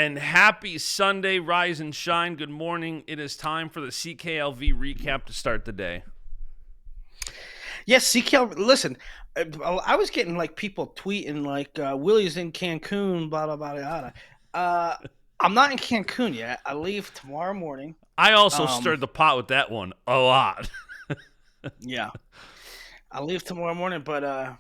And happy Sunday, rise and shine. Good morning. It is time for the CKLV recap to start the day. Yes, CKLV. Listen, I was getting like people tweeting like Willie's in Cancun, blah blah blah blah. Uh, I'm not in Cancun yet. I leave tomorrow morning. I also Um, stirred the pot with that one a lot. yeah, I leave tomorrow morning. But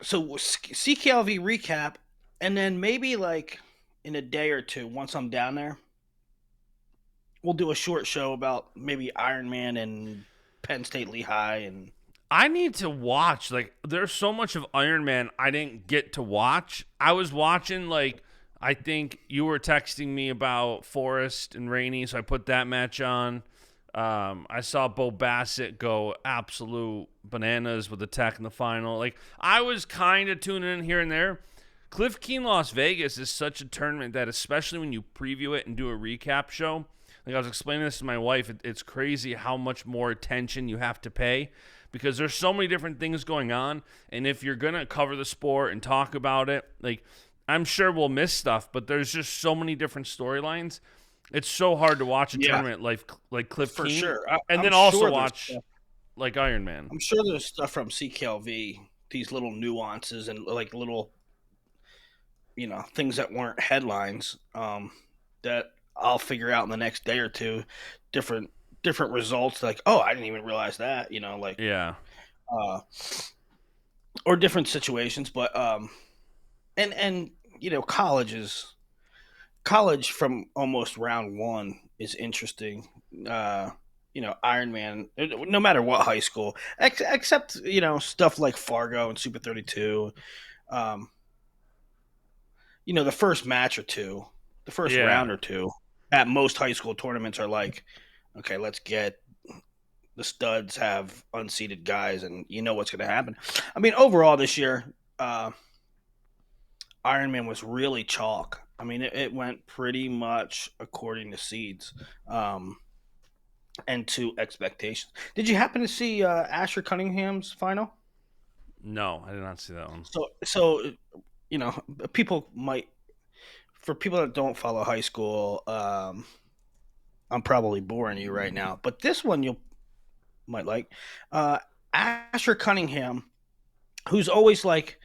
so CKLV recap, and then maybe like in a day or two, once I'm down there, we'll do a short show about maybe Ironman and Penn State Lehigh and I need to watch. Like, there's so much of Iron Man I didn't get to watch. I was watching, like, I think you were texting me about Forrest and Rainey, so I put that match on. I saw Bo Bassett go absolute bananas with the tech in the final. Like, I was kind of tuning in here and there. Cliff Keen Las Vegas is such a tournament that, especially when you preview it and do a recap show, like I was explaining this to my wife, it's crazy how much more attention you have to pay because there's so many different things going on. And if you're going to cover the sport and talk about it, like, I'm sure we'll miss stuff, but there's just so many different storylines. It's so hard to watch a yeah, tournament like Cliff for Keen, sure. and I'm then also sure there's watch like Iron Man. I'm sure there's stuff from CKLV, these little nuances and like little, things that weren't headlines, that I'll figure out in the next day or two. Different different results. Like, oh, I didn't even realize that. Yeah. Uh, or different situations. But and college from almost round one is interesting. Iron Man, no matter what high school, except stuff like Fargo and Super 32. Um, the first match or two, the first Yeah. round or two at most high school tournaments are like, okay, let's get the studs have unseeded guys, and you know what's going to happen. I mean, overall this year, Ironman was really chalk. I mean, it went pretty much according to seeds, and to expectations. Did you happen to see Asher Cunningham's final? No, I did not see that one. So you know, people might for people that don't follow high school, I'm probably boring you right now, but this one you might like. Uh, Asher Cunningham, who's always like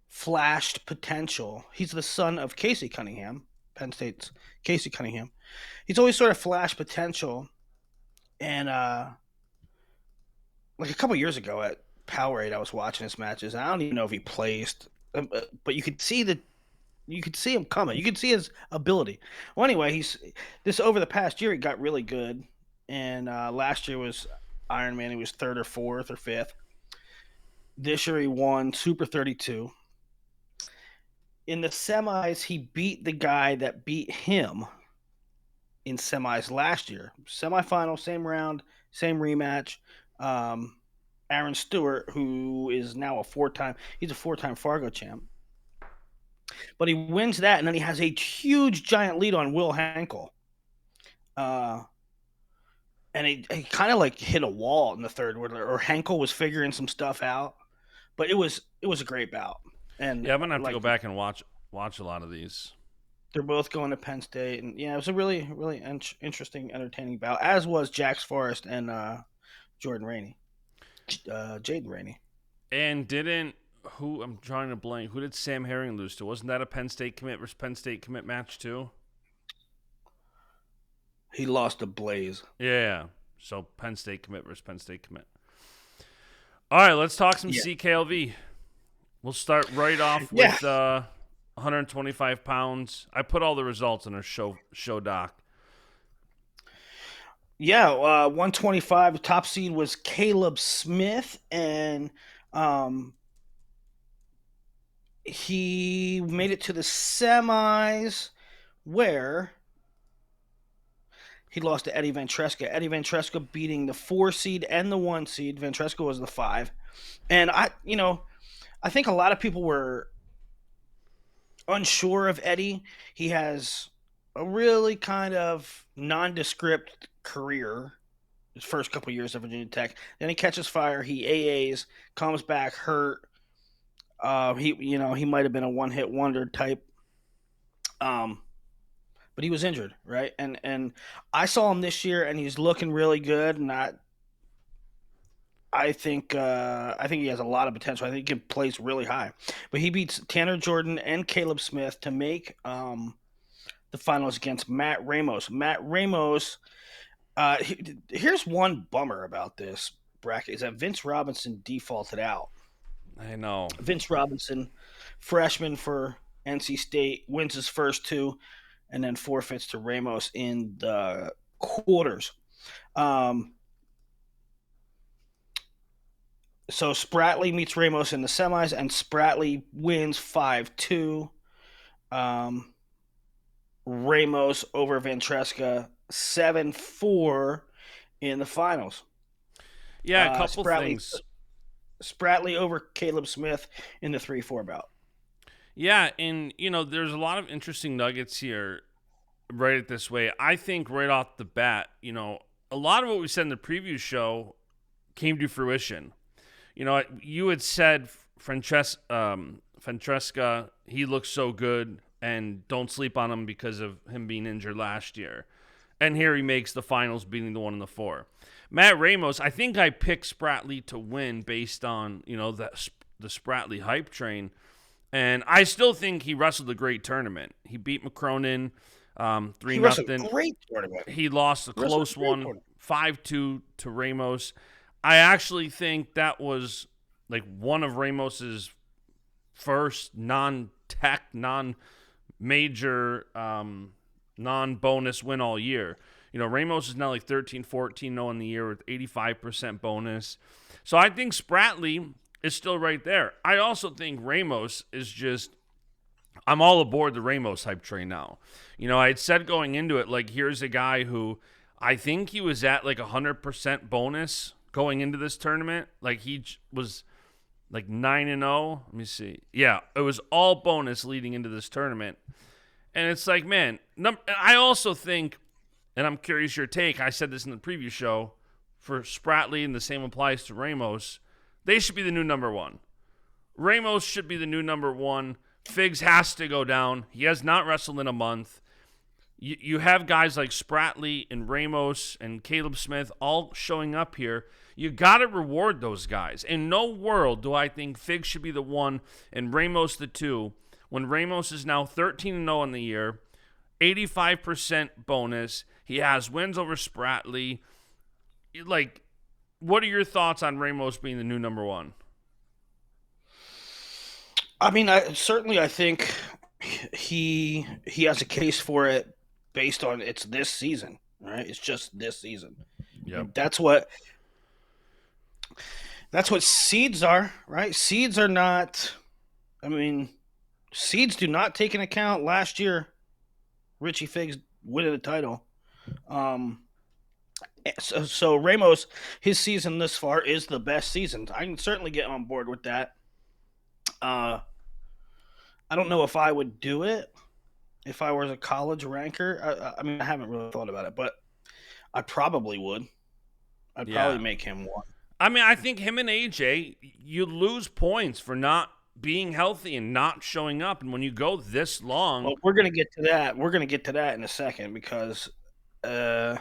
flashed potential. He's the son of Casey Cunningham, Penn State's Casey Cunningham. He's always sort of flashed potential, and like a couple years ago at Powerade, I was watching his matches. And I don't even know if he placed, but you could see him coming. You could see his ability. Well, anyway, he's this over the past year he got really good, and last year was Ironman. He was third or fourth or fifth. This year he won Super 32. In the semis, he beat the guy that beat him in semis last year. Semifinal, same round, same rematch. Um, Aaron Stewart, who is now he's a four-time Fargo champ. But he wins that, and then he has a huge, giant lead on Will Henkel. Uh, and he kind of like hit a wall in the third, or Henkel was figuring some stuff out. But it was a great bout, and Yeah, I'm gonna have to go like back and watch a lot of these. they're both going to Penn State, and yeah, it was a really, really interesting, entertaining bout. As was Jax Forrest and Jordan Rainey, Jaden Rainey. And didn't who I'm trying to blank. Who did Sam Herring lose to? Wasn't that a Penn State commit versus Penn State commit match too? He lost to Blaze. Yeah. So Penn State commit versus Penn State commit. All right, let's talk some Yeah, CKLV. We'll start right off yeah, with 125 pounds. I put all the results in our show doc. yeah. 125. The top seed was Caleb Smith, and um, he made it to the semis where he lost to Eddie Ventresca. Eddie Ventresca beating the 4 seed and the 1 seed. Ventresca was the 5. And I think a lot of people were unsure of Eddie. He has a really kind of nondescript career. His first couple years at Virginia Tech. Then he catches fire. He AAs, comes back hurt. He might have been a one-hit wonder type. Um, but he was injured, right? And I saw him this year, and he's looking really good. And I think he has a lot of potential. I think he can place really high. But he beats Tanner Jordan and Caleb Smith to make the finals against Matt Ramos. Matt Ramos. Here's one bummer about this bracket is that Vince Robinson defaulted out. I know. Vince Robinson, freshman for NC State, wins his first two, and then forfeits to Ramos in the quarters. Um, so Spratley meets Ramos in the semis, and Spratley wins 5-2. Um, Ramos over Ventresca 7-4 in the finals. Yeah, a couple things. Spratley over Caleb Smith in the 3-4 bout. Yeah, and there's a lot of interesting nuggets here. Right it this way, I think right off the bat, a lot of what we said in the preview show came to fruition. You had said Ventresca, he looks so good, and don't sleep on him because of him being injured last year. And here he makes the finals, beating the 1 and the 4. Matt Ramos, I think I picked Spratley to win based on the Spratley hype train, and I still think he wrestled a great tournament. He beat McCronin 3-0. Great tournament. He lost a close one, 5-2 to Ramos. I actually think that was like one of Ramos's first non-tech, non-major, non-bonus win all year. Ramos is now like 13-14-0 in the year with 85% bonus. So I think Spratley is still right there. I also think Ramos is just, I'm all aboard the Ramos hype train now. I had said going into it, like, here's a guy who I think he was at like 100% bonus going into this tournament. Like, he was like 9-0. Let me see. Yeah, it was all bonus leading into this tournament. And it's like, man, I also think, and I'm curious your take, I said this in the preview show, for Spratley, and the same applies to Ramos, they should be the new number one. Ramos should be the new number one. Figs has to go down. He has not wrestled in a month. You have guys like Spratley and Ramos and Caleb Smith all showing up here. You got to reward those guys. In no world do I think Figs should be the 1 and Ramos the 2 when Ramos is now 13-0 in the year, 85% bonus. He has wins over Spratley. Like, what are your thoughts on Ramos being the new number 1? I mean, I think he has a case for it based on it's this season, right? It's just this season. Yeah, that's what seeds are, right? Seeds are not. I mean, seeds do not take into account last year. Richie Figs winning the title. So Ramos, his season this far is the best season. I can certainly get on board with that. I don't know if I would do it if I was a college ranker. I mean, I haven't really thought about it, but I probably would. I'd probably make him 1. I mean, I think him and AJ, you lose points for not being healthy and not showing up. And when you go this long... Well, we're going to get to that. We're going to get to that in a second because, we'll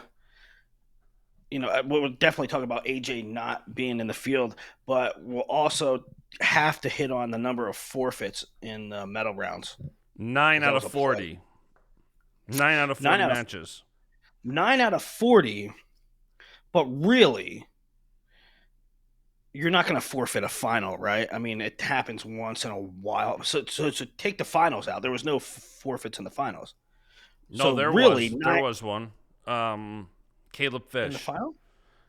definitely talk about AJ not being in the field, but we'll also have to hit on the number of forfeits in the medal rounds. 9 out of 40. 9 out of 40 matches. 9 out of 40, but really, you're not going to forfeit a final, right? I mean, it happens once in a while. So take the finals out. There was no forfeits in the finals. No, so there was one. Caleb Fish. In the final?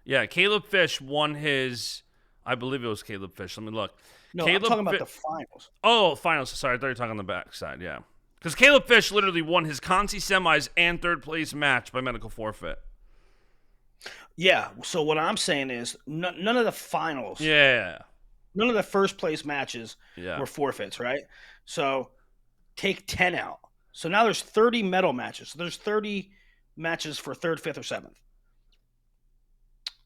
Yeah, Caleb Fish won his... I believe it was Caleb Fish. Let me look. No, I'm talking about the finals. Oh, finals. Sorry, I thought you were talking on the backside. Yeah. Because Caleb Fish literally won his Conci semis and third place match by medical forfeit. Yeah. So what I'm saying is none of the finals. Yeah. None of the first place matches were forfeits, right? So take 10 out. So now there's 30 medal matches. So there's 30 matches for 3rd, 5th, or 7th.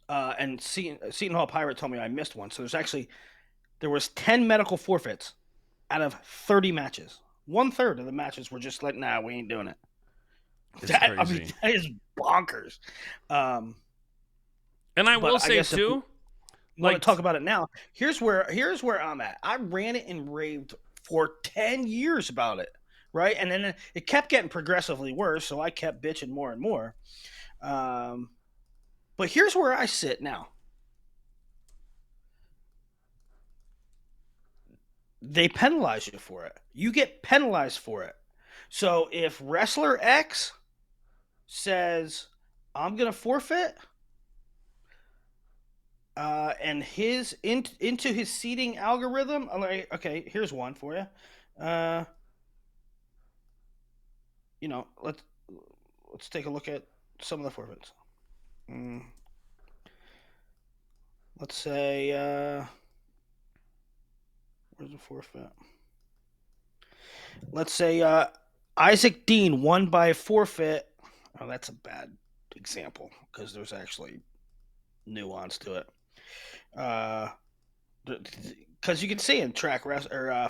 And Seton Hall Pirate told me I missed one. So there was 10 medical forfeits out of 30 matches. 1/3 of the matches were just like, nah, we ain't doing it. It's crazy. That is bonkers. And I will But I say guess if we too, want to like talk about it now, here's where I'm at. I ran it and raved for 10 years about it, right? And then it kept getting progressively worse, so I kept bitching more and more. Um, but here's where I sit now. They penalize you for it. You get penalized for it. So if wrestler X says, I'm going to forfeit, and into his seating algorithm, I'm like, okay, here's one for you. Let's take a look at some of the forfeits. Let's say, where's the forfeit? Let's say Isaac Dean won by forfeit. Oh, that's a bad example because there's actually nuance to it. Because you can see in track or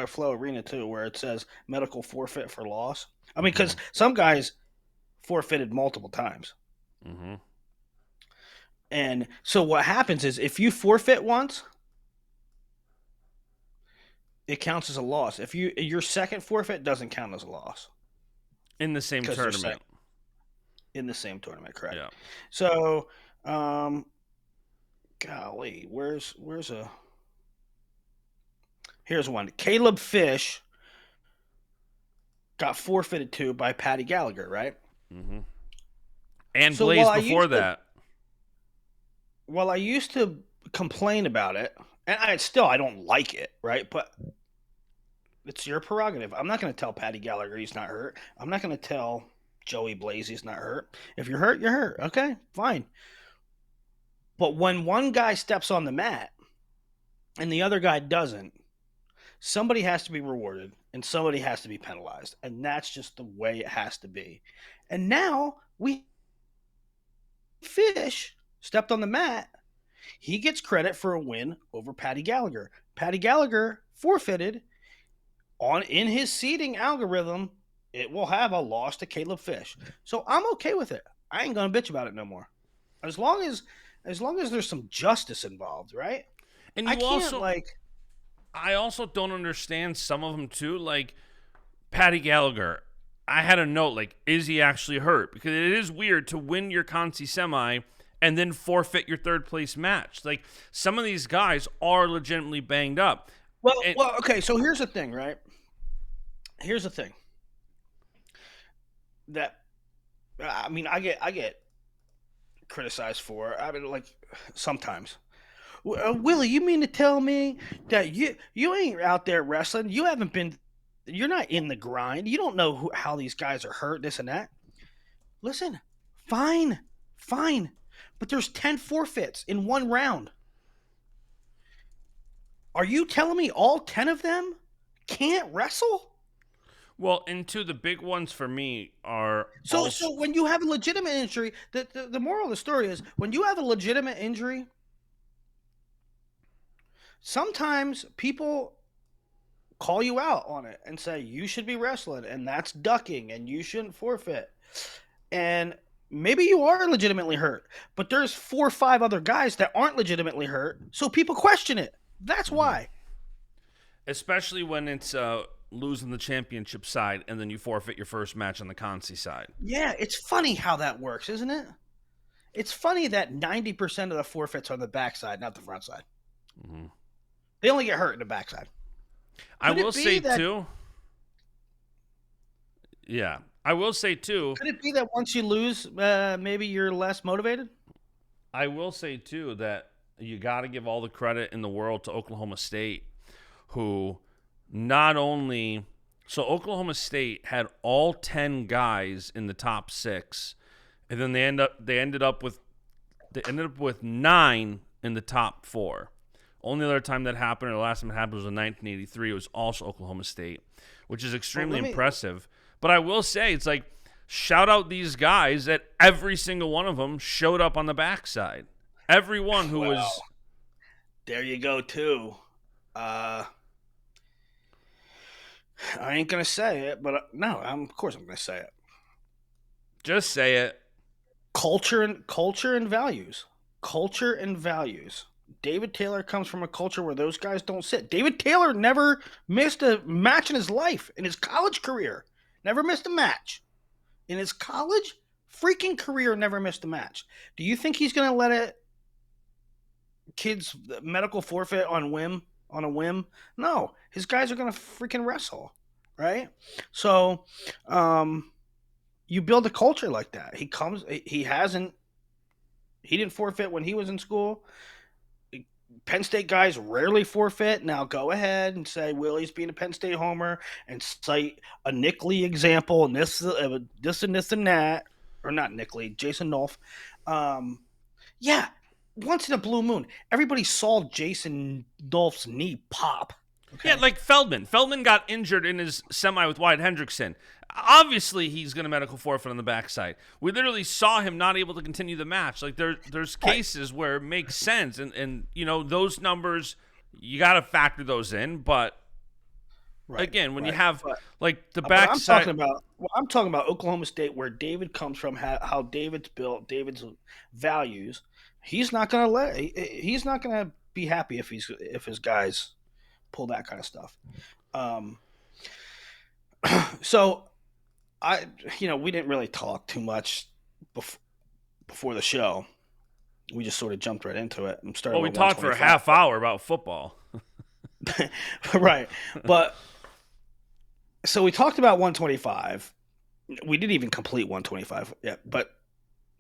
flow arena too, where it says medical forfeit for loss. I mean, because some guys forfeited multiple times. Mm-hmm. And so what happens is if you forfeit once, it counts as a loss. If your second forfeit doesn't count as a loss In the same tournament. In the same tournament, correct? Yeah. So, golly, here's one. Caleb Fish got forfeited to by Patty Gallagher, right? Mm-hmm. And so Blaze before that. Well, I used to complain about it, and I don't like it, right? But it's your prerogative. I'm not going to tell Patty Gallagher he's not hurt. I'm not going to tell Joey Blaze he's not hurt. If you're hurt, you're hurt. Okay, fine. But when one guy steps on the mat and the other guy doesn't, somebody has to be rewarded and somebody has to be penalized. And that's just the way it has to be. And now Fish stepped on the mat. He gets credit for a win over Patty Gallagher. Patty Gallagher forfeited in his seeding algorithm. It will have a loss to Caleb Fish. So I'm okay with it. I ain't gonna bitch about it no more. As long as there's some justice involved, right? And I also don't understand some of them too. Like Patty Gallagher, I had a note like, is he actually hurt? Because it is weird to win your Conci semi and then forfeit your third place match. Like some of these guys are legitimately banged up. Well, okay. So here's the thing, right? Here's the thing. That I mean, I get criticized for. I mean, like sometimes. Willie, you mean to tell me that you ain't out there wrestling? You haven't been. You're not in the grind. You don't know how these guys are hurt, this and that. Listen, fine. But there's 10 forfeits in one round. Are you telling me all 10 of them can't wrestle? Well, and two, the big ones for me are so when you have a legitimate injury, the moral of the story is when you have a legitimate injury, sometimes people call you out on it and say you should be wrestling and that's ducking and you shouldn't forfeit. And maybe you are legitimately hurt, but there's 4 or 5 other guys that aren't legitimately hurt, so people question it. That's why. Especially when it's losing the championship side and then you forfeit your first match on the Conci side. Yeah, it's funny how that works, isn't it? It's funny that 90% of the forfeits are on the backside, not the front side. Mm-hmm. They only get hurt in the backside. I will say too. Yeah, I will say too. Could it be that once you lose, maybe you're less motivated? I will say too that you got to give all the credit in the world to Oklahoma State, who not only Oklahoma State had all 10 guys in the top 6, and then they ended up with 9 in the top 4. Only other time that happened, or the last time it happened, was in 1983. It was also Oklahoma State, which is extremely impressive. But I will say, it's like, shout out these guys that every single one of them showed up on the backside. Everyone who was. There you go, too. I ain't gonna say it, but no, of course I'm gonna say it. Just say it. Culture and values. Culture and values. David Taylor comes from a culture where those guys don't sit. David Taylor never missed a match in his life, in his college career. Never missed a match. In his college freaking career, never missed a match. Do you think he's going to let a kid's medical forfeit on a whim? No. His guys are going to freaking wrestle, right? So, you build a culture like that. He didn't forfeit when he was in school. Penn State guys rarely forfeit. Now go ahead and say Willie's being a Penn State homer and cite a Nick Lee example and this and that, or not Nick Lee, Jason Nolf. Yeah, once in a blue moon, everybody saw Jason Nolf's knee pop. Yeah, Okay, like Feldman. Feldman got injured in his semi with Wyatt Hendrickson. Obviously, he's going to medical forfeit on the backside. We literally saw him not able to continue the match. Like there's right, cases where it makes sense, and those numbers you got to factor those in. But right, again, when you right. have like the But I'm backside, talking about I'm talking about Oklahoma State, where David comes from, how David's built, David's values. He's not gonna be happy if his guys pull that kind of stuff. Um, so we didn't really talk too much before the show. We just sort of jumped right into it. I'm well, starting we with talked for a 125, half hour about football. right? But so we talked about 125. We didn't even complete 125 yet, but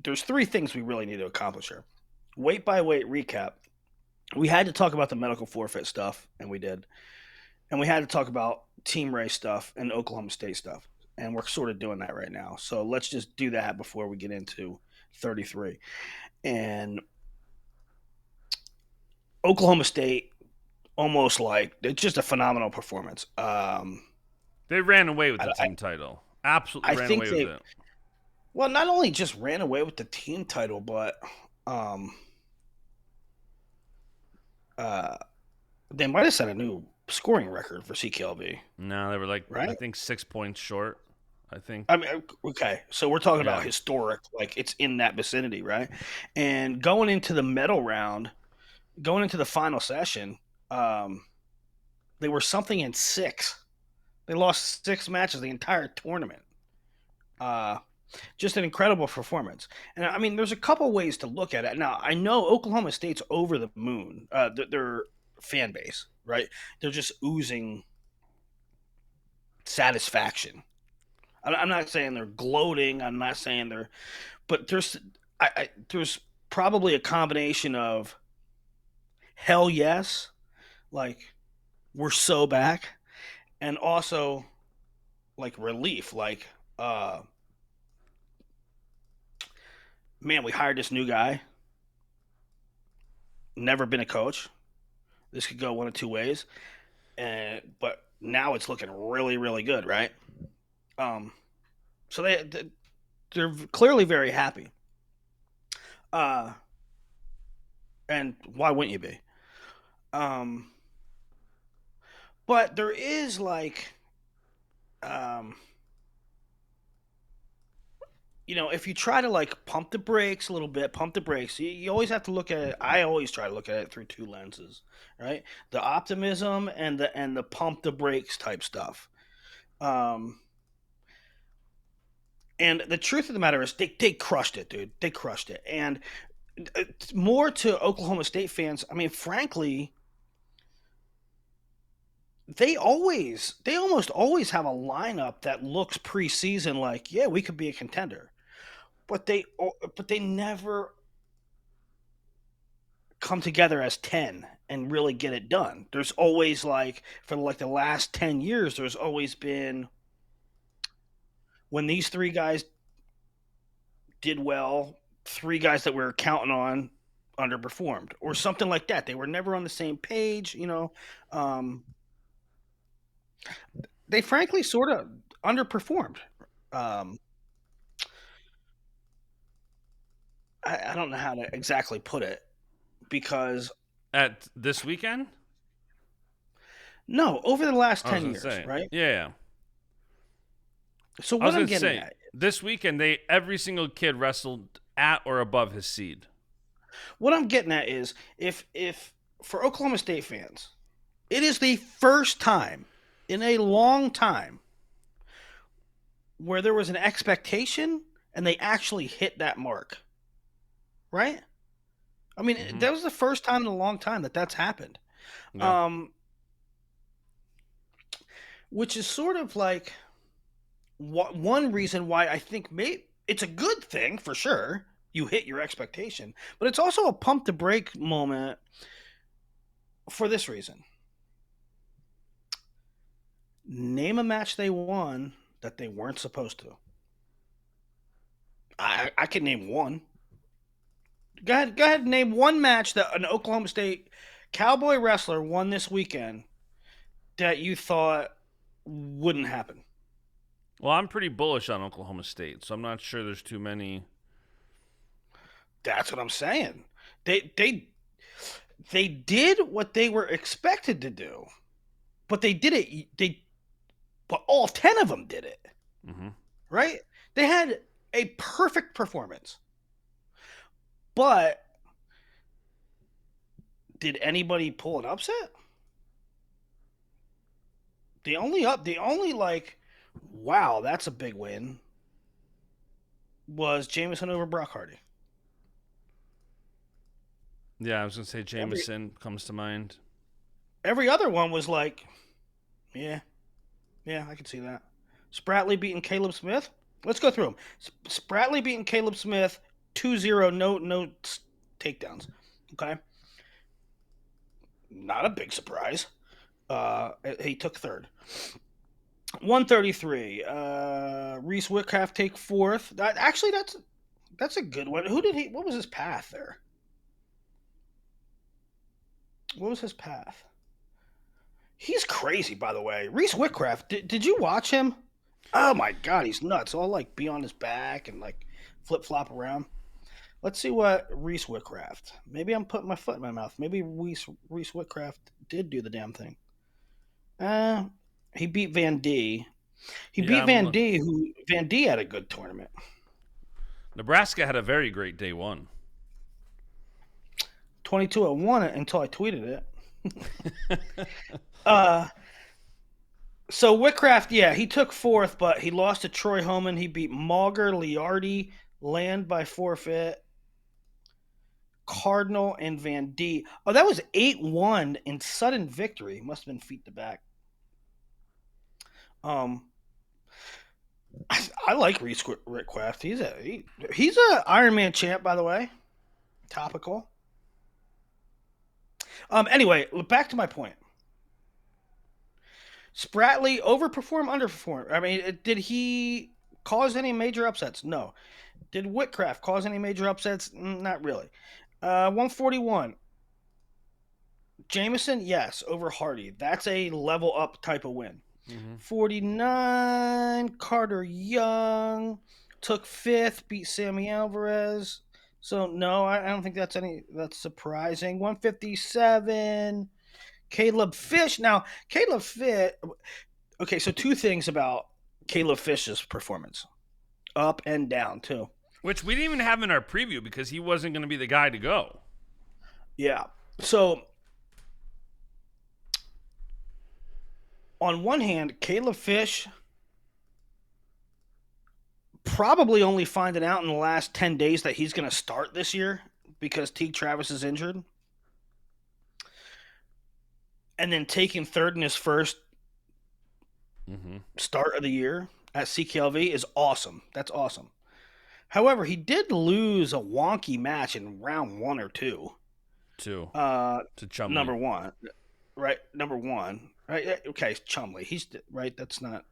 there's three things we really need to accomplish here. Weight by weight recap. We had to talk about the medical forfeit stuff, and we did. And we had to talk about team race stuff and Oklahoma State stuff. And we're sort of doing that right now. So let's just do that before we get into 33. And Oklahoma State, almost like, it's just a phenomenal performance. They ran away with I, the I, team title. Absolutely I ran think away with they, it. well, not only just ran away with the team title, but um, uh, they might have set a new scoring record for CKLV, No, they were like I right? think 6 points short. I think. I mean, okay, so we're talking about Yeah. historic, like it's in that vicinity, right? And going into the medal round, going into the final session, um, they were something in six. They lost six matches the entire tournament. Uh, just an incredible performance. And I mean, there's a couple ways to look at it. Now, I know Oklahoma State's over the moon. Their fan base, right? They're just oozing satisfaction. I'm not saying they're gloating. I'm not saying they're, but there's probably a combination of hell yes, like we're so back, and also like relief, like man, we hired this new guy, never been a coach. This could go one of two ways, and but now it's looking really really good, right? Um, so they're clearly very happy. Uh, and why wouldn't you be? Um, but there is like um if you try to like pump the brakes a little bit, pump the brakes, you always have to look at it. I always try to look at it through two lenses, right? The optimism and the pump the brakes type stuff. Um, and the truth of the matter is, they crushed it, dude. They crushed it. And more to Oklahoma State fans, I mean, frankly, they almost always have a lineup that looks preseason like, yeah, we could be a contender, but they never come together as 10 and really get it done. There's always like for like the last 10 years there's always been when these three guys did well, three guys that we were counting on underperformed or something like that. They were never on the same page. Um, they frankly sort of underperformed. Um, I don't know how to exactly put it because At this weekend? No, over the last I was 10 gonna years, say, right? yeah. So I was what I'm gonna getting say at, this weekend every single kid wrestled at or above his seed. is if for Oklahoma State fans, it is the first time in a long time where there was an expectation and they actually hit that mark, right? I mean, Mm-hmm. that was the first time in a long time that that's happened. Yeah. Um, which is sort of like one reason why I think it's a good thing for sure. You hit your expectation, but it's also a pump the brake moment for this reason. Name a match they won that they weren't supposed to. I can name one. Go ahead and name one match that an Oklahoma State Cowboy wrestler won this weekend that you thought wouldn't happen. Well, I'm pretty bullish on Oklahoma State, so I'm not sure there's too many. That's what I'm saying. They they they did what they were expected to do, but they did it. But all 10 of them did it. Mm-hmm. Right? They had a perfect performance. But did anybody pull an upset? The only like, wow, that's a big win, was Jameson over Brock Hardy. Yeah, I was gonna say Every Jameson comes to mind. every other one was like, yeah, yeah, I can see that. Spratley beating Caleb Smith. Let's go through them. Spratley beating Caleb Smith 2-0, no takedowns. Okay, not a big surprise. He took third. 133. Reese Whitcraft take fourth. That's a good one. Who did he? What was his path there? What was his path? He's crazy, by the way. Reese Whitcraft. Did you watch him? Oh my god, he's nuts. All like be on his back and like flip flop around. Let's see what Reese Whitcraft. Maybe I'm putting my foot in my mouth. Maybe Reese Whitcraft did do the damn thing. Uh, he beat Van D. He Yeah, beat Van D, who Van D had a good tournament. Nebraska had a very great day one. 22-1 until I tweeted it. uh, so Whitcraft, yeah, he took fourth, but he lost to Troy Homan. He beat Mauger, Liardi, Land by forfeit, Cardinal, and Van D. Oh, that was 8-1 in sudden victory. Must have been feet to back. I like Reese Whitcraft. He's a Ironman champ, by the way. Topical. Anyway, back to my point. Spratley overperform, underperform. I mean, did he cause any major upsets? No. Did Whitcraft cause any major upsets? Not really. 141. Jameson, yes, over Hardy. That's a level up type of win. Mm-hmm. 49. Carter Young took fifth, beat Sammy Alvarez. So no, I don't think that's surprising. 157. Caleb Fish. Now, Caleb Fish. Okay, so two things about Caleb Fish's performance, up and down too. Which we didn't even have in our preview because he wasn't going to be the guy to go. Yeah. So on one hand, Caleb Fish probably only finding out in the last 10 days that he's going to start this year because Teague Travis is injured. And then taking third in his first start of the year at CKLV is awesome. That's awesome. However, he did lose a wonky match in round 1 or 2. To Chumley. Number one. Right? Number 1. Right? Okay, Chumley. He's right. It's not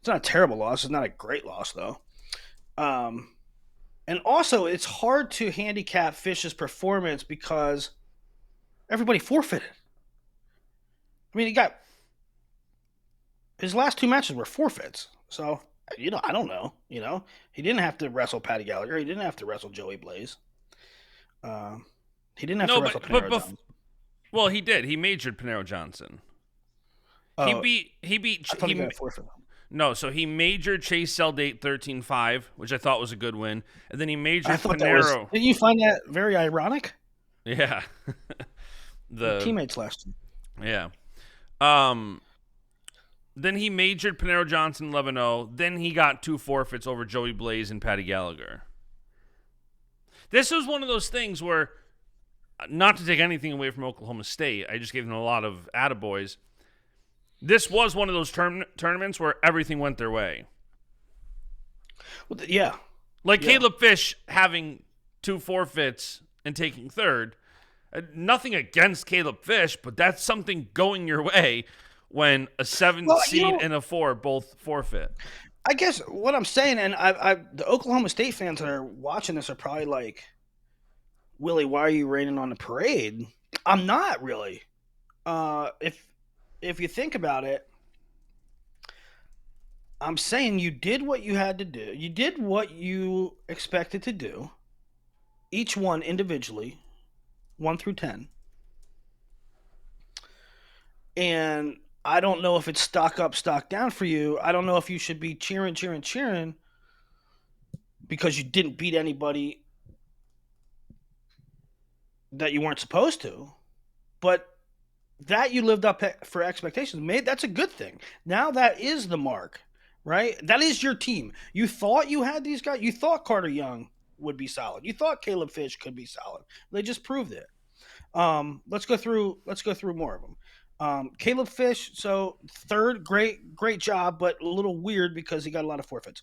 a terrible loss. It's not a great loss, though. And also, it's hard to handicap Fish's performance because everybody forfeited. I mean, his last 2 matches were forfeits. So, I don't know. He didn't have to wrestle Patty Gallagher. He didn't have to wrestle Joey Blaze. He didn't have to wrestle Panero Johnson. Well, he did. He majored Panero Johnson. Oh, he beat I thought he got a forfeit. no, so he majored Chase Seldate 13-5, which I thought was a good win, and then he I majored thought that was. Panero. Didn't you find that very ironic? Yeah. Your the teammates last year. yeah. Um then he majored Panero Johnson 11-0. Then he got 2 forfeits over Joey Blaze and Patty Gallagher. This was one of those things where, not to take anything away from Oklahoma State, I just gave them a lot of attaboys. This was one of those tournaments where everything went their way. Well, yeah. Like Caleb Fish having 2 forfeits and taking third. Nothing against Caleb Fish, but that's something going your way when a 7 seed and a 4 both forfeit. I guess what I'm saying, and the Oklahoma State fans that are watching this are probably like, Willie, why are you raining on the parade? I'm not really. If you think about it, I'm saying you did what you had to do. You did what you expected to do. Each one individually, 1 through 10. And I don't know if it's stock up, stock down for you. I don't know if you should be cheering because you didn't beat anybody that you weren't supposed to. But that you lived up for expectations. That's a good thing. Now that is the mark, right? That is your team. You thought you had these guys. You thought Carter Young would be solid. You thought Caleb Fish could be solid. They just proved it. Let's go through more of them. Caleb Fish, so third, great job, but a little weird because he got a lot of forfeits.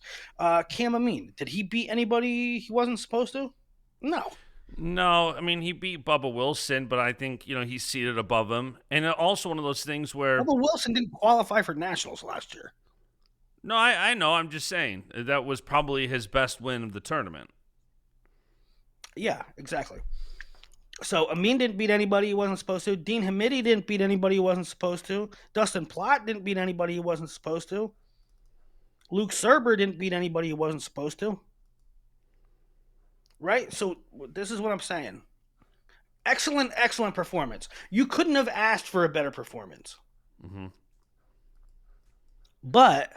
Cam Amin, did he beat anybody he wasn't supposed to? No, I mean, he beat Bubba Wilson, but I think, he's seated above him. And also one of those things where... Bubba Wilson didn't qualify for nationals last year. No, I know. I'm just saying. That was probably his best win of the tournament. Yeah, exactly. So Amin didn't beat anybody he wasn't supposed to. Dean Hamidi didn't beat anybody he wasn't supposed to. Dustin Plott didn't beat anybody he wasn't supposed to. Luke Serber didn't beat anybody he wasn't supposed to. Right? So this is what I'm saying. Excellent performance. You couldn't have asked for a better performance. Mm-hmm. But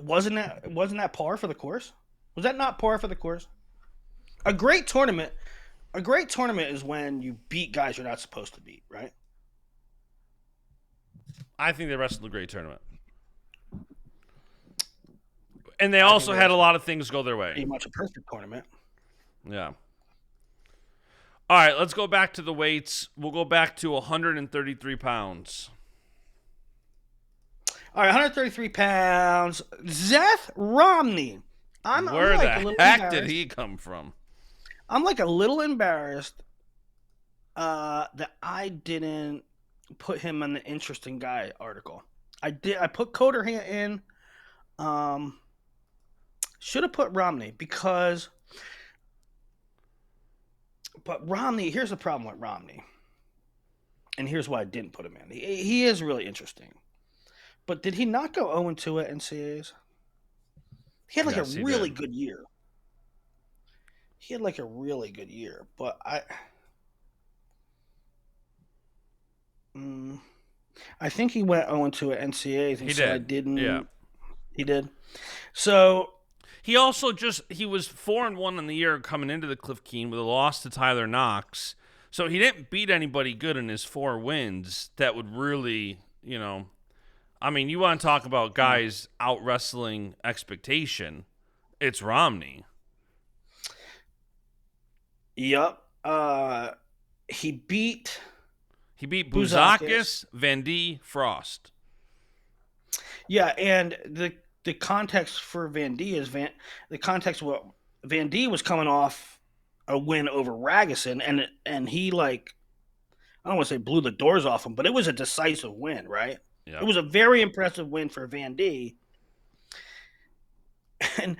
wasn't that par for the course? Was that not par for the course? A great tournament is when you beat guys you're not supposed to beat, right? I think they wrestled a great tournament. And they also had a lot of things go their way. Pretty much a perfect tournament. Yeah. All right, let's go back to the weights. We'll go back to 133 pounds. All right, 133 pounds. Seth Romney. Where the heck did he come from? I'm like a little embarrassed that I didn't put him in the interesting guy article. I put Coder in. Should have put Romney because. But Romney, here's the problem with Romney. And here's why I didn't put him in. He is really interesting. But did he not go 0-2 at NCAAs? He had a really good year. But I think he went 0-2 at NCAAs. And he so did. I didn't. Yeah. He did. So he also he was 4-1 in the year coming into the Cliff Keen with a loss to Tyler Knox. So he didn't beat anybody good in his 4 wins that would really, I mean, you want to talk about guys out wrestling expectation? It's Romney. Yep. He beat Bouzakis, Van D, Frost. Yeah, and the context for Van D is Van D was coming off a win over Ragusan, and he I don't want to say blew the doors off him, but it was a decisive win, right? Yep. It was a very impressive win for Van D. And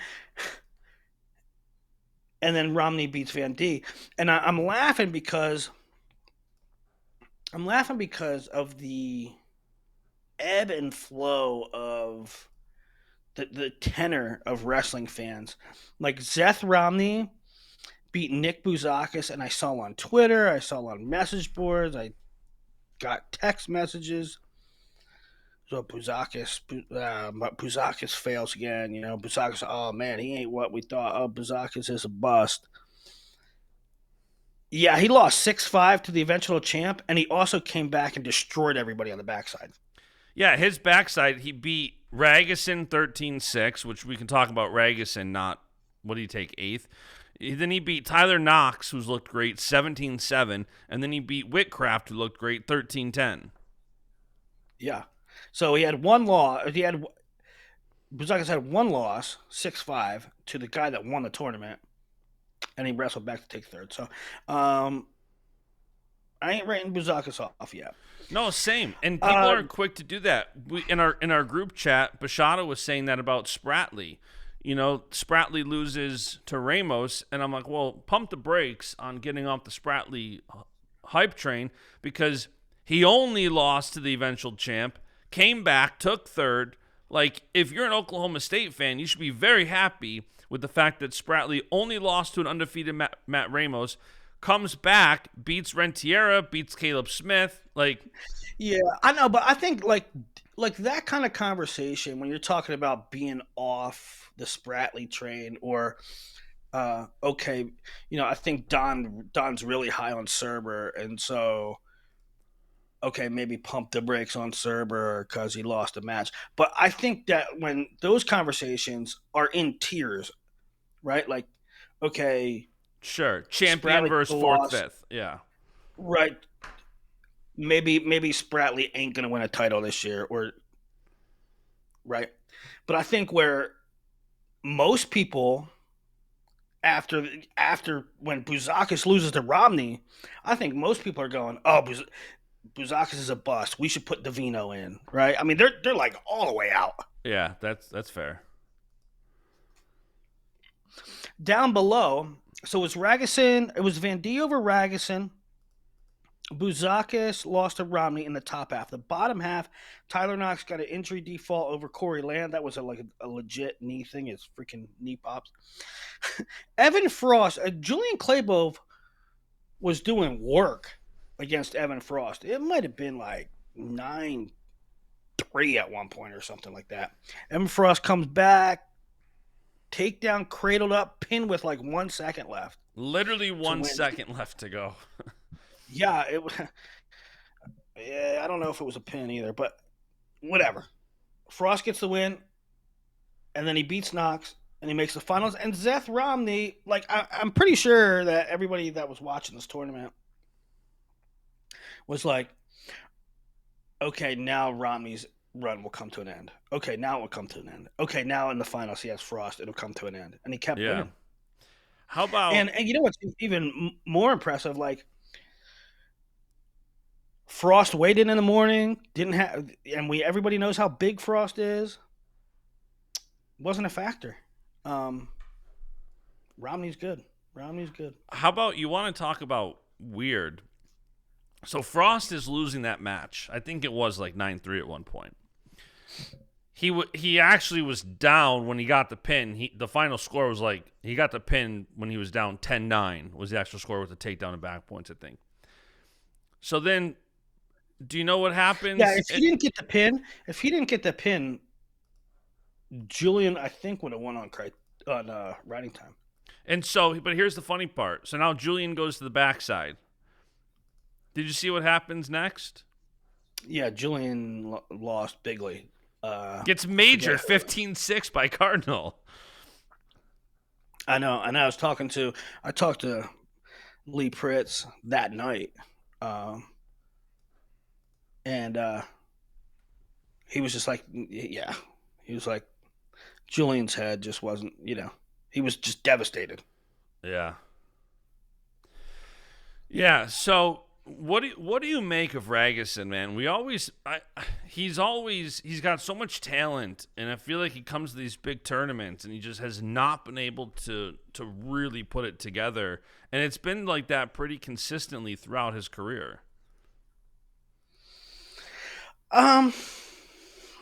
then Romney beats Van D. And I'm laughing because of the ebb and flow of the tenor of wrestling fans. Like Seth Romney beat Nick Bouzakis, and I saw on Twitter, I saw on message boards, I got text messages. So Bouzakis fails again. Bouzakis, oh man, he ain't what we thought. Oh, Bouzakis is a bust. Yeah, he lost 6-5 to the eventual champ, and he also came back and destroyed everybody on the backside. Yeah, his backside, he beat Ragusin 13-6, which we can talk about Ragusin, not what did he take, 8th? Then he beat Tyler Knox, who's looked great, 17-7, and then he beat Whitcraft, who looked great, 13-10. Yeah. So he had one loss. Bouzakis had one loss, 6-5, to the guy that won the tournament, and he wrestled back to take third. So I ain't writing Bouzakis off yet. No, same. And people are quick to do that. In our group chat, Bashada was saying that about Spratley. Spratley loses to Ramos, and I'm like, well, pump the brakes on getting off the Spratley hype train, because he only lost to the eventual champ, came back, took third. Like, if you're an Oklahoma State fan, you should be very happy with the fact that Spratley only lost to an undefeated Matt Ramos, comes back, beats Rentiera, beats Caleb Smith. Yeah, I know, but I think like that kind of conversation when you're talking about being off the Spratley train, or okay, I think Don's really high on Serber, and so okay, maybe pump the brakes on Serber because he lost a match. But I think that when those conversations are in tiers, right? Like, okay, sure, champion Spratley versus lost, 4th, 5th, yeah, right. Maybe Spratley ain't gonna win a title this year, or right. But I think where most people after when Bouzakis loses to Romney, I think most people are going, oh, Bouzakis is a bust. We should put Davino in, right? I mean, they're like all the way out. Yeah, that's fair. Down below, so it's Ragusin. It was Van D over Ragusin. Bouzakis lost to Romney in the top half. The bottom half, Tyler Knox got an injury default over Corey Land. That was a legit knee thing. His freaking knee pops. Evan Frost, Julian Claybove was doing work against Evan Frost. It might have been like 9-3 at one point or something like that. Evan Frost comes back, takedown, cradled up, pin with like 1 second left. Literally 1 second left to go. Yeah, I don't know if it was a pin either, but whatever. Frost gets the win, and then he beats Knox, and he makes the finals. And Seth Romney, like, I'm pretty sure that everybody that was watching this tournament was like, okay, now Romney's run will come to an end. Okay, now it will come to an end. Okay, now in the finals he has Frost, it'll come to an end. And he kept winning. How about... And you know what's even more impressive, like, Frost waited in the morning, didn't have, and everybody knows how big Frost is. Wasn't a factor. Romney's good. How about, you want to talk about weird? So Frost is losing that match. I think it was like 9-3 at one point. He actually was down when he got the pin. The final score was like, he got the pin when he was down 10-9 was the actual score with the takedown and back points, I think. So then, do you know what happens? Yeah, if he didn't get the pin, Julian, I think, would have won on riding time. And so, but here's the funny part. So now Julian goes to the backside. Did you see what happens next? Yeah, Julian lost bigly. Gets major 15-6 by Cardinal. I know. And I talked to Lee Pritz that night. And he was just like, yeah. He was like, Julian's head just wasn't, he was just devastated. Yeah. Yeah, so what do you make of Ragusin, man? He's got so much talent, and I feel like he comes to these big tournaments and he just has not been able to really put it together. And it's been like that pretty consistently throughout his career.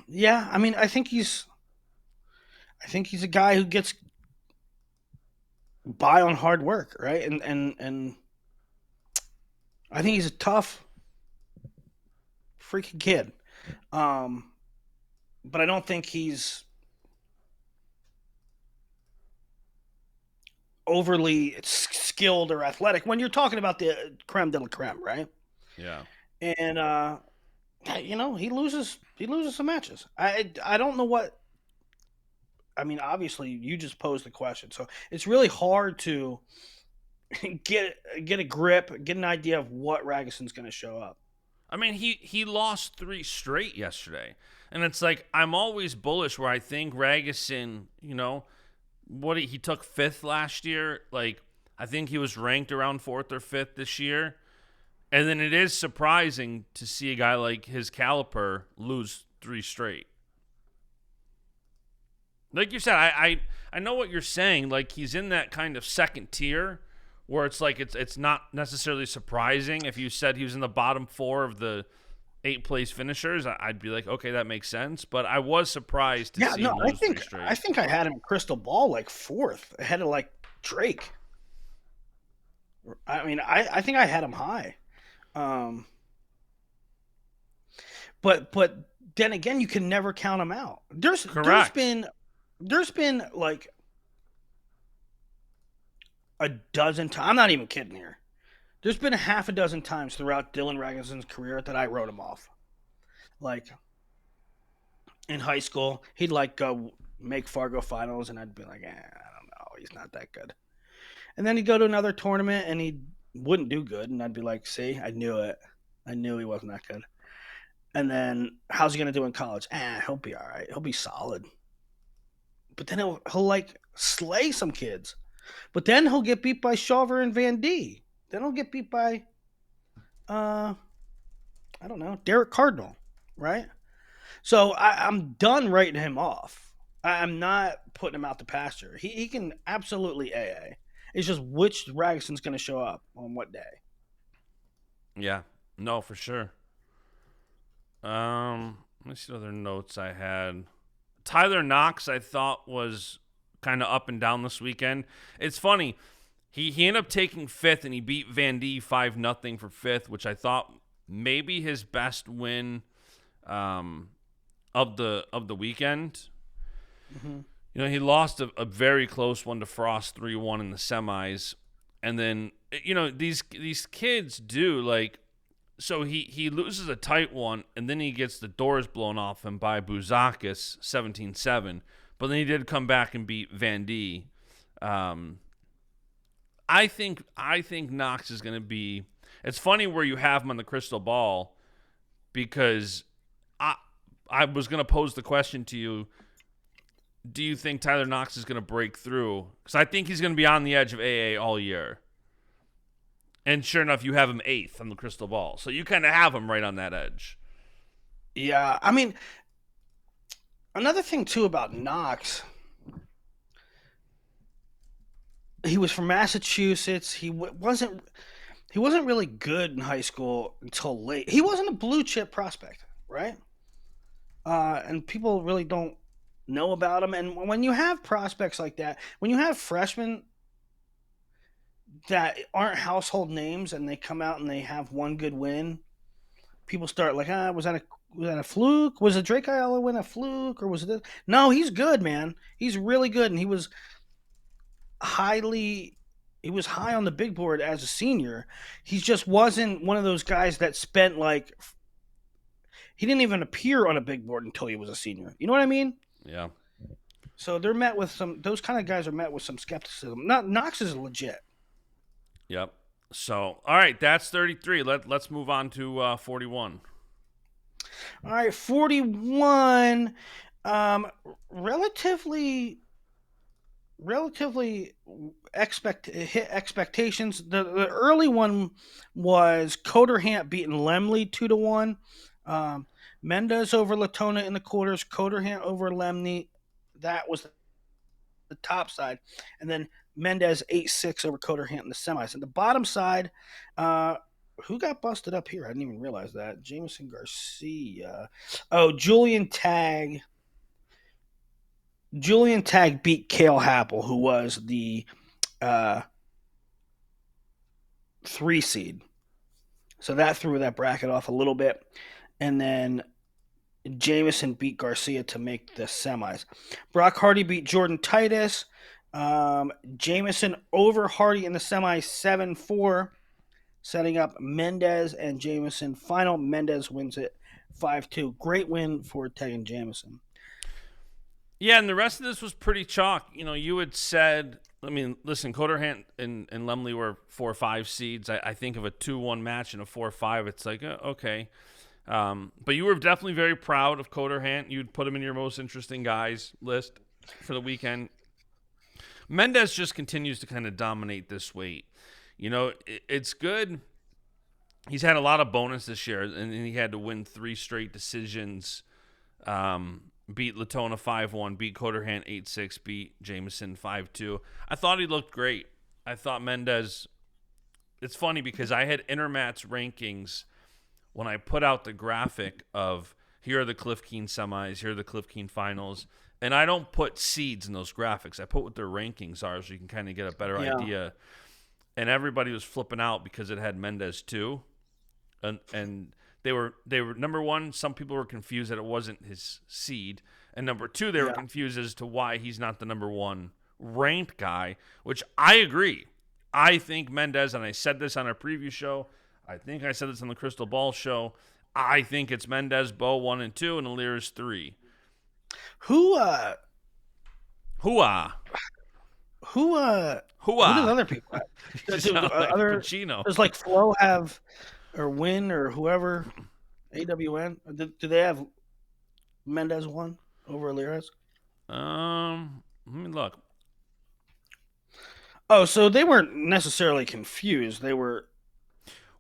Yeah, I mean, I think he's a guy who gets buy on hard work, right? And I think he's a tough freaking kid. Um, but I don't think he's overly skilled or athletic when you're talking about the creme de la creme, right? Yeah. And he loses some matches. I don't know what. I mean, obviously, you just posed the question, so it's really hard to get a grip, get an idea of what Raguson's going to show up. I mean, he lost 3 straight yesterday. And it's like I'm always bullish where I think Ragusin, what he took 5th last year, like I think he was ranked around 4th or 5th this year. And then it is surprising to see a guy like his caliper lose 3 straight. Like you said, I know what you're saying. Like he's in that kind of second tier where it's like it's not necessarily surprising if you said he was in the bottom 4 of the 8 place finishers. I'd be like, okay, that makes sense. But I was surprised to Yeah, see no, him I lose three think straight. I think I had him crystal ball like fourth ahead of like Drake. I mean, I think I had him high. Um, but then again, you can never count him out. There's Correct. been like a dozen times. I'm not even kidding here. There's been a half a dozen times throughout Dylan Raguson's career that I wrote him off. Like in high school, he'd like go make Fargo finals, and I'd be like, I don't know, he's not that good. And then he'd go to another tournament, and he wouldn't do good, and I'd be like, see, I knew it. I knew he wasn't that good. And then how's he gonna do in college? He'll be all right. He'll be solid. But then he'll like slay some kids. But then he'll get beat by Shawver and Van D. Then he'll get beat by uh I don't know, Derek Cardinal, right? So I'm done writing him off. I'm not putting him out to pasture. He can absolutely AA. It's just which Ragson's going to show up on what day. Yeah. No, for sure. Let me see what other notes I had. Tyler Knox, I thought was kind of up and down this weekend. It's funny. He ended up taking 5th and he beat Van D 5-0 for 5th, which I thought maybe his best win um, of the weekend. Mm-hmm. He lost a very close one to Frost 3-1 in the semis. And then these kids do like so he loses a tight one and then he gets the doors blown off him by Buzakis 17-7. But then he did come back and beat Van D. I think Knox is going to be. It's funny where you have him on the crystal ball because I was going to pose the question to you. Do you think Tyler Knox is going to break through? Because I think he's going to be on the edge of AA all year. And sure enough, you have him 8th on the crystal ball. So you kind of have him right on that edge. Yeah, I mean, another thing too about Knox, he was from Massachusetts. He wasn't really good in high school until late. He wasn't a blue chip prospect, right? And people really don't know about him. And when you have prospects like that, when you have freshmen that aren't household names and they come out and they have one good win, people start like, was that a fluke? Was the Drake Ayala win a fluke or was it this? No, he's good, man. He's really good, and highly he was high on the big board as a senior. He just wasn't one of those guys that spent like he didn't even appear on a big board until he was a senior. You know what I mean? Yeah. So they're met with those kind of guys are met with some skepticism. Not Knox is legit. Yep. So, all right, that's 33. Let's move on to 41. All right, 41. Um, relatively, relatively hit expectations. The early one was Coderhant beating Lemley 2-1. Um, Mendez over Latona in the quarters. Coderhant over Lemley. That was the top side, and then Mendez 8-6 over Coderhant in the semis. And the bottom side, who got busted up here? I didn't even realize that. Jameson Garcia. Oh, Julian Tagg. Julian Tagg beat Cale Happel, who was the uh, 3 seed. So that threw that bracket off a little bit. And then Jameson beat Garcia to make the semis. Brock Hardy beat Jordan Titus. Jameson over Hardy in the semis 7-4, setting up Mendez and Jameson final. Mendez wins it 5-2. Great win for Tegan Jameson. Yeah, and the rest of this was pretty chalk. You had said, listen, Coderhant and Lemley were 4-5 seeds. I think of a 2-1 match and a 4-5. It's like, okay. But you were definitely very proud of Coderhant. You'd put him in your most interesting guys list for the weekend. Mendez just continues to kind of dominate this weight. It's good. He's had a lot of bonus this year, and he had to win 3 straight decisions. Beat Latona 5-1, beat Coderhant 8-6, beat Jameson 5-2. I thought he looked great. I thought Mendez. It's funny because I had Intermat's rankings when I put out the graphic of here are the Cliff Keen semis, here are the Cliff Keen finals, and I don't put seeds in those graphics. I put what their rankings are so you can kind of get a better idea. And everybody was flipping out because it had Mendez too, and they were number one. Some people were confused that it wasn't his seed, and number two, they were confused as to why he's not the number one ranked guy. Which I agree. I think Mendez, and I said this on our preview show. I think I said this on the Crystal Ball show. I think it's Mendez, Bo 1 and 2, and Alira's 3. Who does other people have? Pacino. Does like Flo have, or Win, or whoever, AWN? Do they have Mendez 1 over Alira's? Let me look. Oh, so they weren't necessarily confused. They were.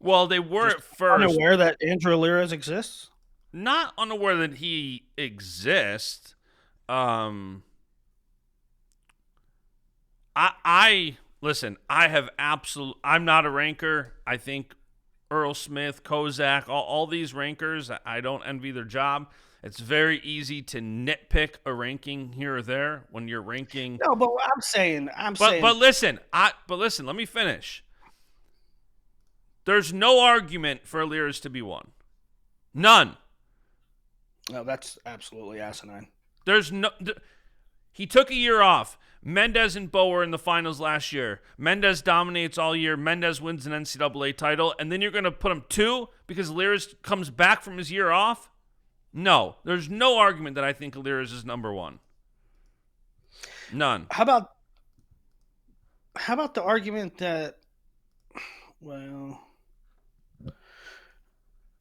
Well, they were at first unaware that Andrew Alira's exists. Not unaware that he exists. I listen. I have absolute. I'm not a ranker. I think Earl Smith, Kozak, all these rankers. I don't envy their job. It's very easy to nitpick a ranking here or there when you're ranking. No, but I'm saying. But listen. Let me finish. There's no argument for Alira's to be 1. None. No, that's absolutely asinine. He took a year off. Mendez and Bo were in the finals last year. Mendez dominates all year. Mendez wins an NCAA title. And then you're going to put him 2 because Alira's comes back from his year off? No. There's no argument that I think Alira's is number 1. None. How about the argument that, well,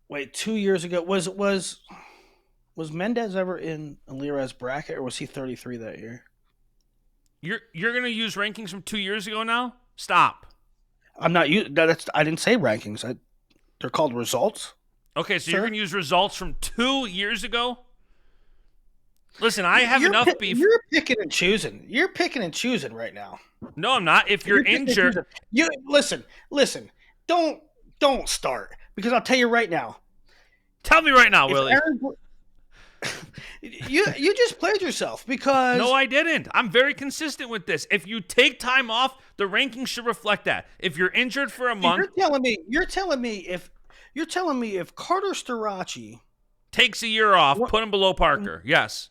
wait, 2 years ago, was Mendez ever in Alira's bracket, or was he 33 that year? You're going to use rankings from 2 years ago now? Stop. I'm not. I didn't say rankings. They're called results. Okay, so you're going to use results from 2 years ago? Listen, I have enough beef. You're picking and choosing. You're picking and choosing right now. No, I'm not. If you're injured, you listen. Don't start, because I'll tell you right now. Tell me right now, Willie. You just played yourself because. No, I didn't. I'm very consistent with this. If you take time off, the rankings should reflect that. If you're injured for a month, you're telling me if Carter Starachi takes a year off, put him below Parker. Yes.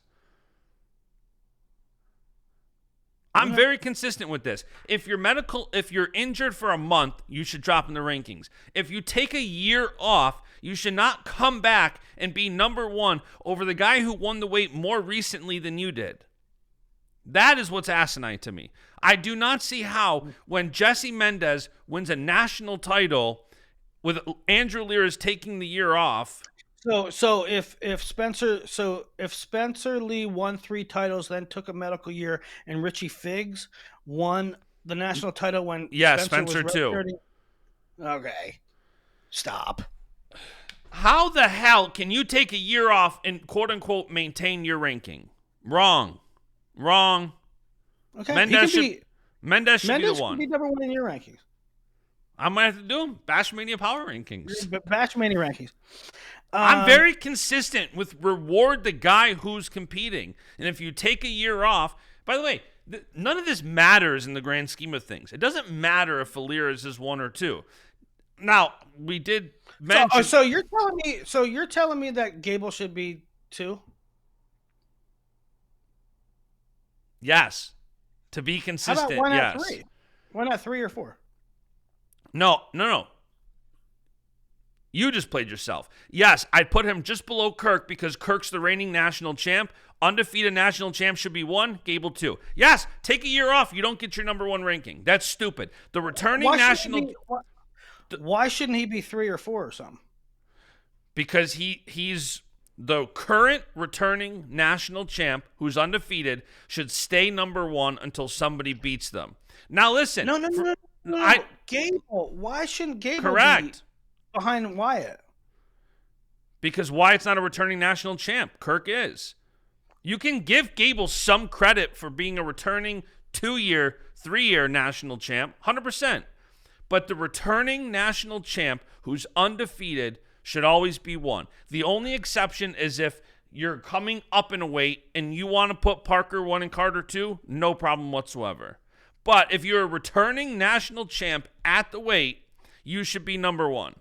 I'm very consistent with this. If you're injured for a month, you should drop in the rankings. If you take a year off, you should not come back and be number 1 over the guy who won the weight more recently than you did. That is what's asinine to me. I do not see how, when Jesse Mendez wins a national title with Andrew Alira's taking the year off. So if Spencer Lee won 3 titles, then took a medical year, and Richie Figs won the national title when Spencer too. Okay, stop. How the hell can you take a year off and quote unquote maintain your ranking? Wrong. Okay, Mendez should be the 1. Mendez should be number 1 in your rankings. I might have to do them. Baschamania Power Rankings. Baschamania Rankings. I'm very consistent with reward the guy who's competing. And if you take a year off, by the way, none of this matters in the grand scheme of things. It doesn't matter if Faliers is 1 or 2. Now, we did mention. So you're telling me that Gable should be 2? Yes. To be How consistent, about why not yes. 3? Why not 3 or 4? No. You just played yourself. Yes, I'd put him just below Kirk because Kirk's the reigning national champ. Undefeated national champ should be 1, Gable 2. Yes, take a year off. You don't get your number 1 ranking. That's stupid. The returning national... Why shouldn't he be 3 or 4 or something? Because he's the current returning national champ who's undefeated should stay number 1 until somebody beats them. Now listen. No. Gable. Why shouldn't Gable be behind Wyatt? Because Wyatt's not a returning national champ. Kirk is. You can give Gable some credit for being a returning 2-year, 3-year national champ, 100%. But the returning national champ who's undefeated should always be 1. The only exception is if you're coming up in a weight and you want to put Parker 1 and Carter 2, no problem whatsoever. But if you're a returning national champ at the weight, you should be number 1.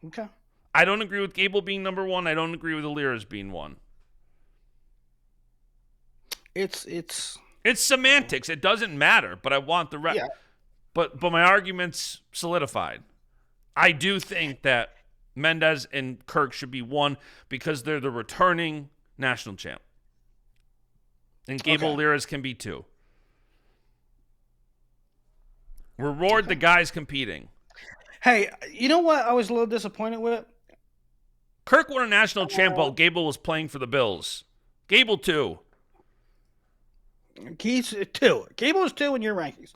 Okay. I don't agree with Gable being number 1. I don't agree with Aliras being 1. It's semantics. It doesn't matter, but I want the rest. Yeah. But my argument's solidified. I do think that Mendez and Kirk should be 1 because they're the returning national champ. And Gable Aliras can be 2. Reward the guys competing. Hey, you know what I was a little disappointed with? Kirk won a national champ while Gable was playing for the Bills. Gable 2. He's 2. Gable is 2 in your rankings.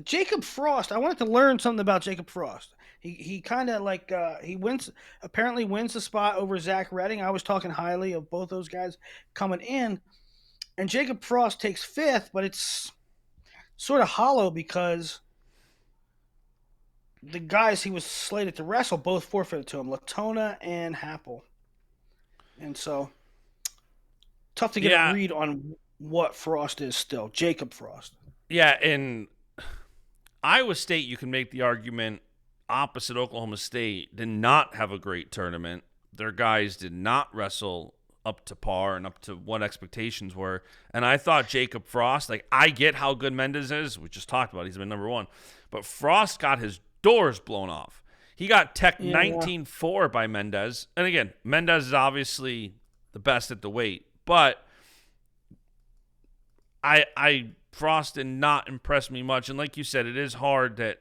Jacob Frost. I wanted to learn something about Jacob Frost. He kind of like he wins the spot over Zach Redding. I was talking highly of both those guys coming in, and Jacob Frost takes 5th, but it's sort of hollow because the guys he was slated to wrestle both forfeited to him, Latona and Happel, and so tough to get a read on what Frost is still. Jacob Frost. Yeah, in Iowa State, you can make the argument opposite Oklahoma State did not have a great tournament. Their guys did not wrestle up to par and up to what expectations were. And I thought Jacob Frost, like, I get how good Mendez is. We just talked about it. He's been number 1. But Frost got his doors blown off. He got tech 19-4 by Mendez. And again, Mendez is obviously the best at the weight. But Frost did not impress me much. And like you said, it is hard that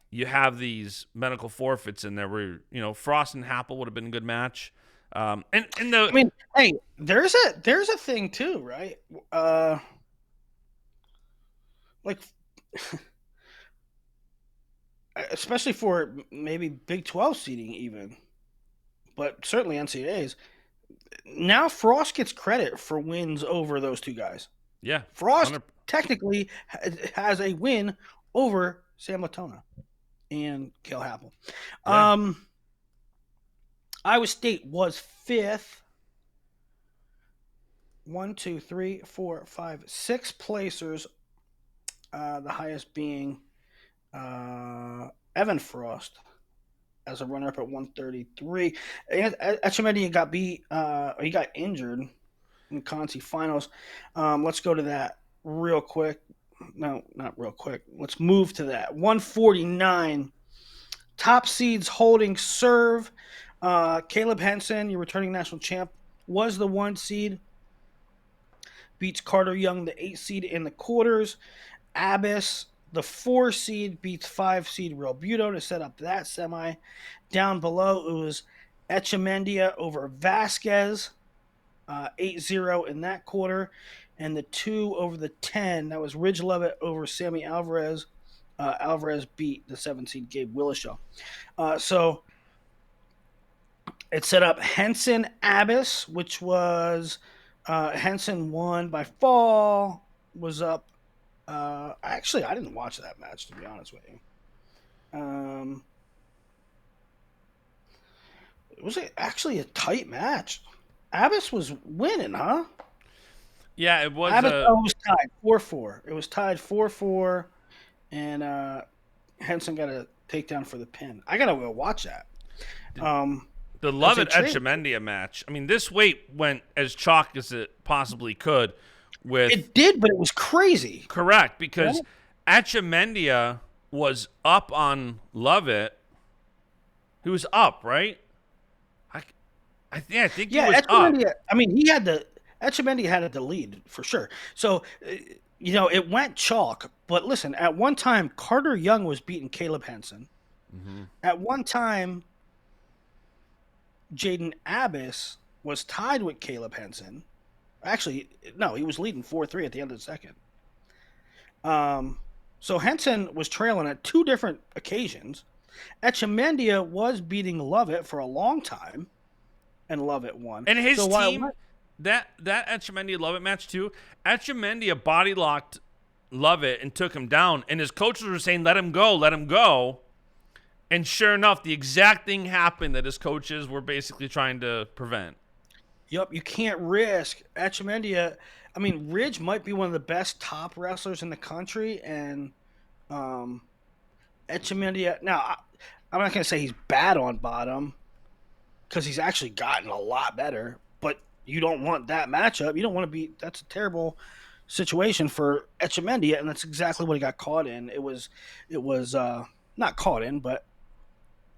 you have these medical forfeits in there where, Frost and Happel would have been a good match. Hey, there's a thing too, right? Like, especially for maybe Big 12 seeding even, but certainly NCAAs. Now Frost gets credit for wins over those 2 guys. Yeah. Frost technically has a win over Sam Latona and Cale Happel. Yeah. Iowa State was 5th. 1, 2, 3, 4, 5, 6 placers. The highest being Evan Frost as a runner-up at 133. Echemendia got beat. He got injured in the Conti finals. Let's go to that real quick. No, not real quick. Let's move to that. 149. Top seeds holding serve. Caleb Henson, your returning national champ, was the 1 seed. Beats Carter Young, the 8 seed in the quarters. Abbas, the 4 seed, beats 5 seed Real Buto to set up that semi. Down below, it was Echemendia over Vasquez, 8-0 in that quarter. And the 2 over the 10, that was Ridge Levitt over Sammy Alvarez. Alvarez beat the 7 seed Gabe Willishaw. So it set up Henson Abbas, which was Henson won by fall, was up. Actually, I didn't watch that match, to be honest with you. It was actually a tight match. Abbas was winning, huh? Yeah, it was Abbas, a. oh, it was tied 4-4. It was tied 4-4, and Henson got a takedown for the pin. I gotta go watch that. Um, The because they Lovett traded. Etchemendia match. I mean, this weight went as chalk as it possibly could with It did, but it was crazy. correct because Right? Etchemendia was up on Lovett. He was up, right? I, I think he Yeah, was up. Etchemendia. I mean, Etchemendia had the lead for sure. So, it went chalk. But listen, at one time, Carter Young was beating Caleb Henson. Hmm. At one time, Jaden Abbas was tied with Caleb Henson. Actually, no, he was leading 4-3 at the end of the second. Um, so Henson was trailing at two different occasions. Etchemendia was beating Lovett for a long time, and Lovett won. And his So while it team, went, that Etchemendia Lovett match too. Etchemendia body locked Lovett and took him down, and his coaches were saying, "Let him go, let him go." And sure enough, the exact thing happened that his coaches were basically trying to prevent. yep, you can't risk Etchemendia. I mean, Ridge might be one of the best top wrestlers in the country, and um, Etchemendia. Now, I'm not going to say he's bad on bottom because he's actually gotten a lot better. But you don't want that matchup. You don't want to be. That's a terrible situation for Etchemendia, and that's exactly what he got caught in. It was not caught in, but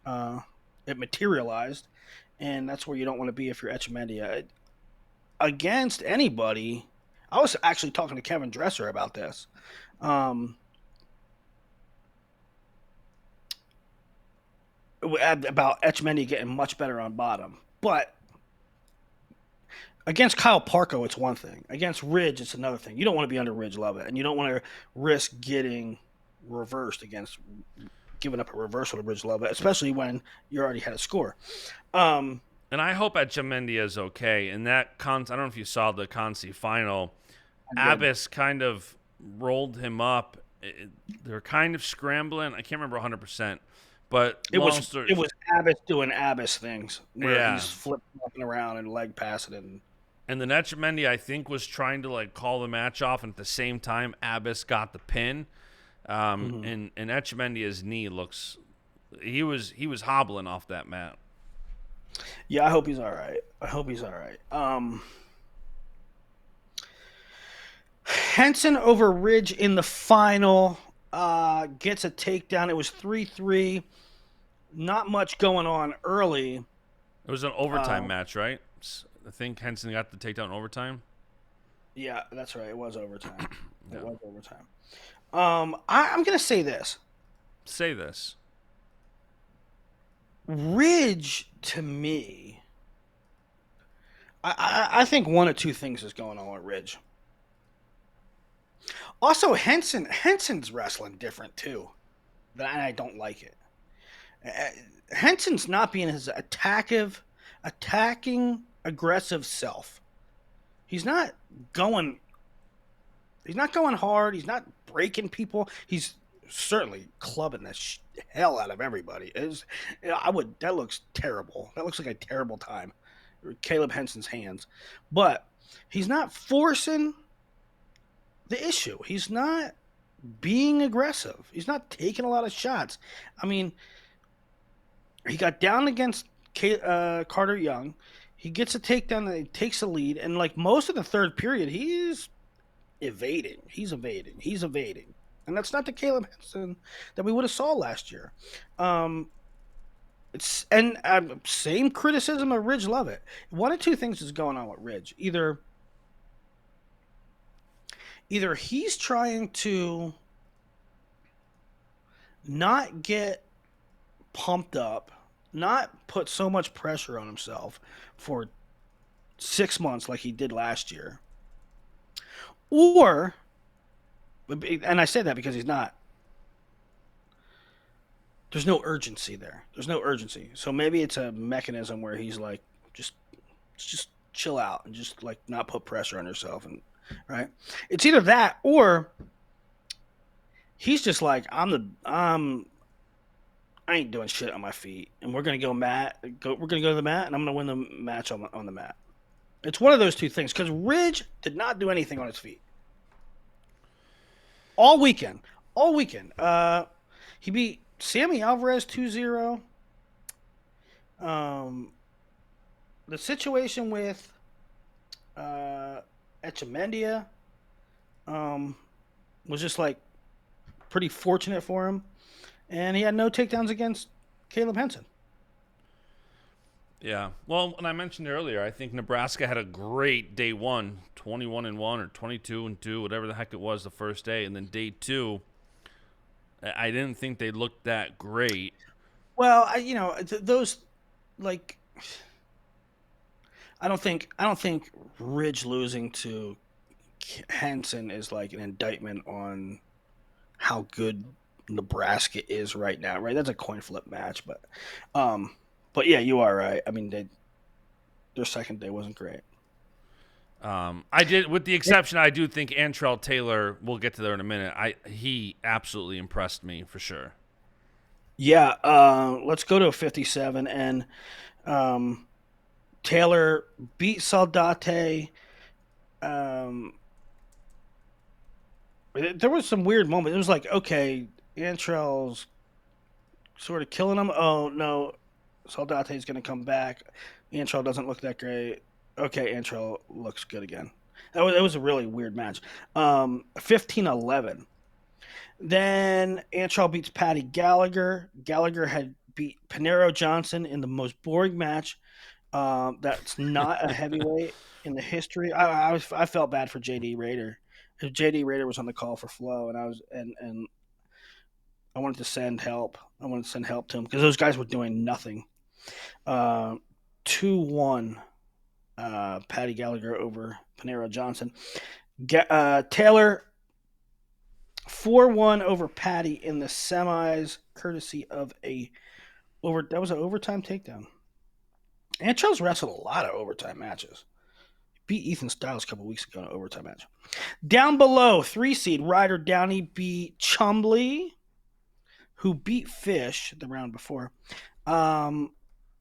uh, it materialized, and that's where you don't want to be if you're Etchemendia against anybody. I was actually talking to Kevin Dresser about this. Um, about Etchemendia getting much better on bottom. But against Kyle Parko, it's one thing. Against Ridge, it's another thing. You don't want to be under Ridge Lovett, and you don't want to risk getting reversed against giving up a reversal to Ridge Lovett, especially when you already had a score. Um, And I hope Etchemendia is okay. In that I don't know if you saw the Conci final. I did. Abbas kind of rolled him up. They're kind of scrambling. I can't remember 100%. But It long was story, it was Abbas doing Abbas things where yeah. he's flip flopping around and leg passing and And then Etchemendia, I think, was trying to like call the match off, and at the same time, Abbas got the pin. mhm. And Etchemendia's knee looks, he was hobbling off that mat. Yeah, I hope he's all right. I hope he's all right. Henson over Ridge in the final gets a takedown. It was 3-3. Not much going on early. It was an overtime Uh, match, right? I think Henson got the takedown in overtime. yeah, that's right. It was overtime. It Yeah. was overtime. I'm gonna say this. Say this. Ridge to me, I think one of two things is going on with Ridge. Also, Henson's wrestling different too. And I don't like it. Henson's not being his attacking, aggressive self. He's not going. He's not going hard. He's not breaking people. He's certainly clubbing the hell out of everybody. That looks terrible. That looks like a terrible time. Caleb Henson's hands, but he's not forcing the issue. He's not being aggressive. He's not taking a lot of shots. I mean, he got down against Carter Young. He gets a takedown and he takes the lead. And like most of the third period, he's evading. He's evading. He's evading. And that's not the Caleb Henson that we would have saw last year. It's and same criticism of Ridge Lovett. One of two things is going on with Ridge. Either he's trying to not get pumped up, not put so much pressure on himself for 6 months like he did last year. Or, and I say that because he's not, there's no urgency there. There's no urgency. So maybe it's a mechanism where he's like, just chill out and just like not put pressure on yourself. And right. It's either that or he's just like, I ain't doing shit on my feet, and we're gonna go to the mat, and I'm gonna win the match on the mat. It's one of those two things because Ridge did not do anything on his feet all weekend. All weekend. He beat Sammy Alvarez 2-0. Um, the situation with Echemendia um, was just like pretty fortunate for him, and he had no takedowns against Caleb Henson. Yeah. Well, and I mentioned earlier, I think Nebraska had a great day one, 21-1 or 22-2, whatever the heck it was the first day, and then day two, I didn't think they looked that great. Well, those like I don't think Ridge losing to Henson is like an indictment on how good Nebraska is right now. Right, that's a coin flip match, um, but yeah, you are right. I mean, their second day wasn't great. I did, with the exception, I do think Antrell Taylor. We'll get to there in a minute. He absolutely impressed me for sure. Yeah, let's go to a 57 and um, Taylor beat Saldate. Um, there was some weird moment. It was like, okay, Antrell's sort of killing him. Oh no, Saldate's going to come back. Antrell doesn't look that great. Okay, Antrell looks good again. That was a really weird match. 15-11. Then Antrell beats Patty Gallagher. Gallagher had beat Panero Johnson in the most boring match. That's not a heavyweight in the history. I felt bad for JD Raider. JD Raider was on the call for Flo, and I wanted to send help. I wanted to send help to him because those guys were doing nothing. 2-1, Patty Gallagher over Panero Johnson. Taylor 4-1 over Patty in the semis, courtesy of that was an overtime takedown. Antrell's wrestled a lot of overtime matches. Beat Ethan Styles a couple weeks ago in an overtime match. Down below, 3 seed Ryder Downey beat Chumley, who beat Fish the round before.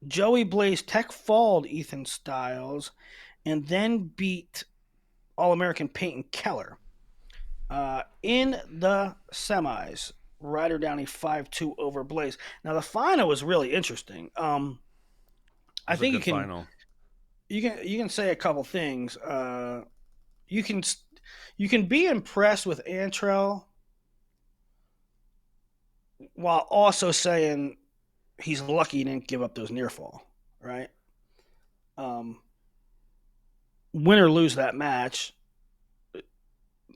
Joey Blaze tech falled Ethan Styles and then beat All-American Peyton Keller. In the semis, Ryder Downey 5-2 over Blaze. Now the final was really interesting. I think Final. You can say a couple things. You can you can be impressed with Antrell while also saying he's lucky he didn't give up those near fall, right? Um, win or lose that match,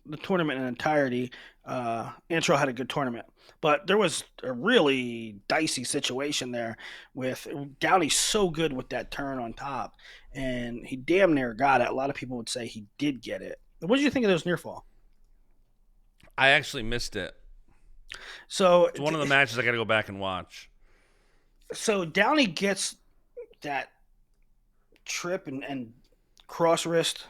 the tournament in entirety, Antrell had a good tournament. But there was a really dicey situation there with Downey so good with that turn on top, and he damn near got it. A lot of people would say he did get it. What did you think of those near fall? I actually missed it. So, It's one of the matches I got to go back and watch. so Downey gets that trip and cross wrist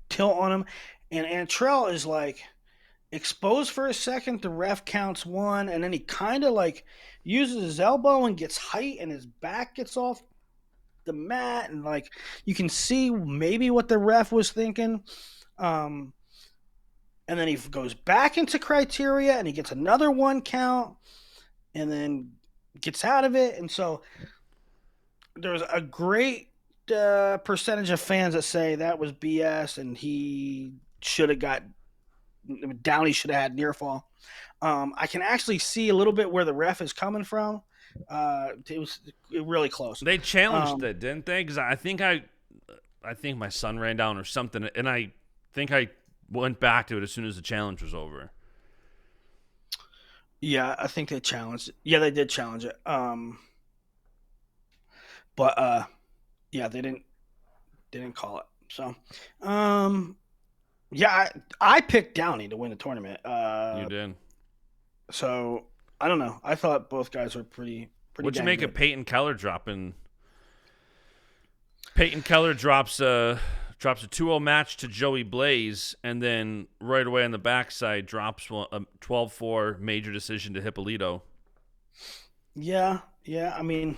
tilt on him, and Antrell is like exposed for a second. The ref counts 1, and then he kind of like uses his elbow and gets height, and his back gets off the mat, and like you can see maybe what the ref was thinking. Um, and then he goes back into criteria, and he gets another 1 count, and then gets out of it. And so there's a great percentage of fans that say that was BS, and he should have got Downey should have had near fall. I can actually see a little bit where the ref is coming from. It was really close. They challenged it, didn't they? Because I think my son ran down or something, and I think I went back to it as soon as the challenge was over. Yeah, I think they challenged it. Yeah, they did challenge it. But yeah, they didn't call it. So, yeah, I picked Downey to win the tournament. You did. So I don't know. I thought both guys were pretty. What'd you make good. of Peyton Keller dropping? Peyton Keller drops a 2-0 match to Joey Blaze, and then right away on the backside drops a 12-4 major decision to Hippolito. Yeah. I mean,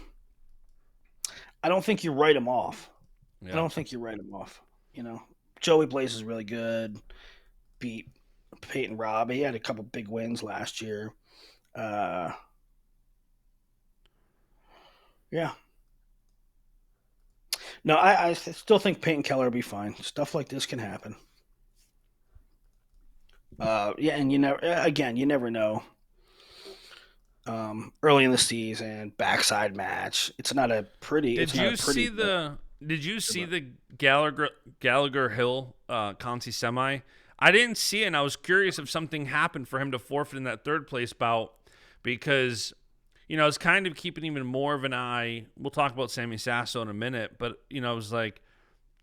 I don't think you write him off. I Yeah. don't think you write him off. Joey Blaze is really good. Beat Peyton Robb. He had a couple big wins last year. Yeah. No, I still think Peyton Keller will be fine. Stuff like this can happen. Yeah, and you never know. Early in the season, backside match. It's not a pretty. It's Did not a you pretty. see the Gallagher Hill Conti semi? I didn't see it, and I was curious if something happened for him to forfeit in that third place bout because it's kind of keeping even more of an eye. We'll talk about Sammy Sasso in a minute, but it was like,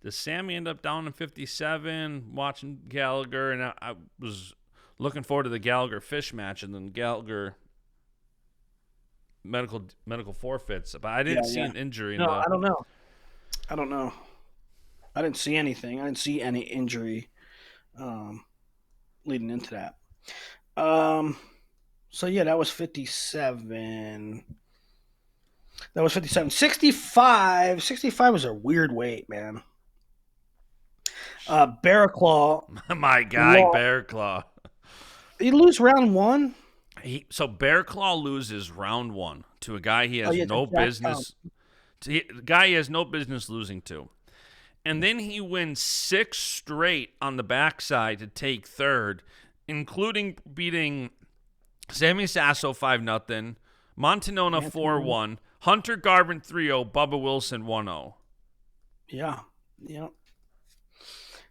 does Sammy end up down in 57 watching Gallagher? And I was looking forward to the Gallagher Fish match and then Gallagher medical forfeits, but I didn't see an injury. No, I don't know. I didn't see anything. I didn't see any injury leading into that. So yeah, that was 57. 65. 65 was a weird weight, man. Bear Claw. My guy, Bear Claw. He lose round one. So Bear Claw loses round one to a guy he has no business. Guy he has no business losing to, and then he wins 6 straight on the backside to take third, including beating Sammy Sasso 5-0, Montanona 4-1, Hunter Garvin 3-0, Bubba Wilson 1-0. Yeah.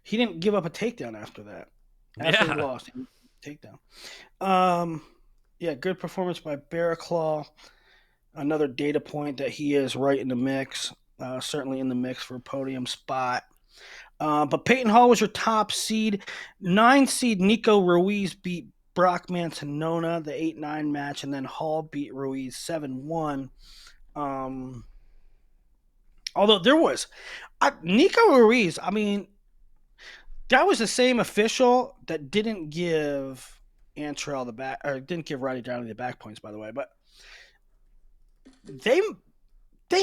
He didn't give up a takedown after that. After he lost, he didn't takedown. Yeah, good performance by Bear Claw. Another data point that he is right in the mix, certainly in the mix for a podium spot. But Peyton Hall was your top seed. 9 seed Nico Ruiz beat Brock Mantanona, the 8-9 match, and then Hall beat Ruiz 7-1. Although there was Nico Ruiz, I mean, that was the same official that didn't give Antrell the back, or didn't give Roddy Downey the back points, by the way, but they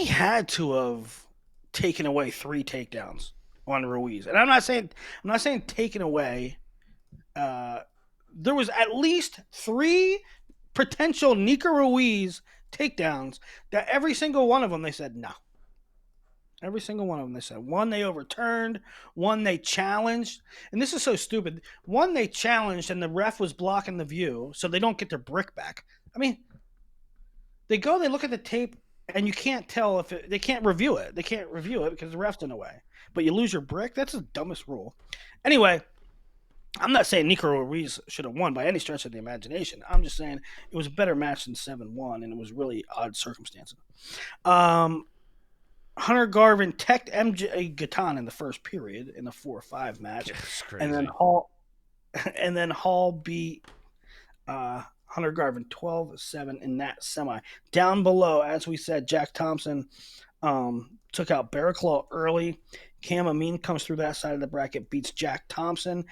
had to have taken away 3 takedowns on Ruiz. And I'm not saying taken away. There was at least 3 potential Nico Ruiz takedowns that every single one of them they said no. Every single one of them they said. One they overturned, one they challenged. And this is so stupid. One they challenged and the ref was blocking the view so they don't get their brick back. I mean, they look at the tape and you can't tell if they can't review it. They can't review it because the ref's in the way. But you lose your brick? That's the dumbest rule. Anyway, I'm not saying Nico Ruiz should have won by any stretch of the imagination. I'm just saying it was a better match than 7-1, and it was really odd circumstances. Hunter Garvin teched MJ Gatan in the first period in the 4-5 match, and then Hall beat Hunter Garvin 12-7 in that semi. Down below, as we said, Jack Thompson took out Barraclaw early. Cam Amin comes through that side of the bracket, beats Jack Thompson,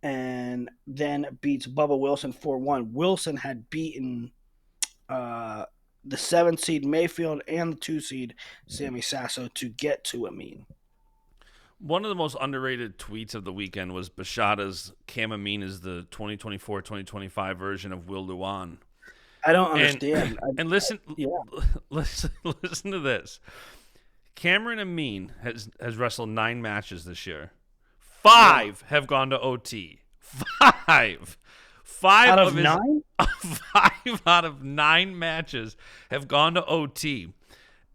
and then beats Bubba Wilson 4-1. Wilson had beaten the 7 seed Mayfield and the 2 seed Sammy Sasso to get to Amin. One of the most underrated tweets of the weekend was Bashada's Cam Amin is the 2024-2025 version of Will Luan. I don't understand. And listen to this. Cameron Amin has wrestled 9 matches this year. 5 have gone to OT. 5 out of 9? 5 out of 9 matches have gone to OT.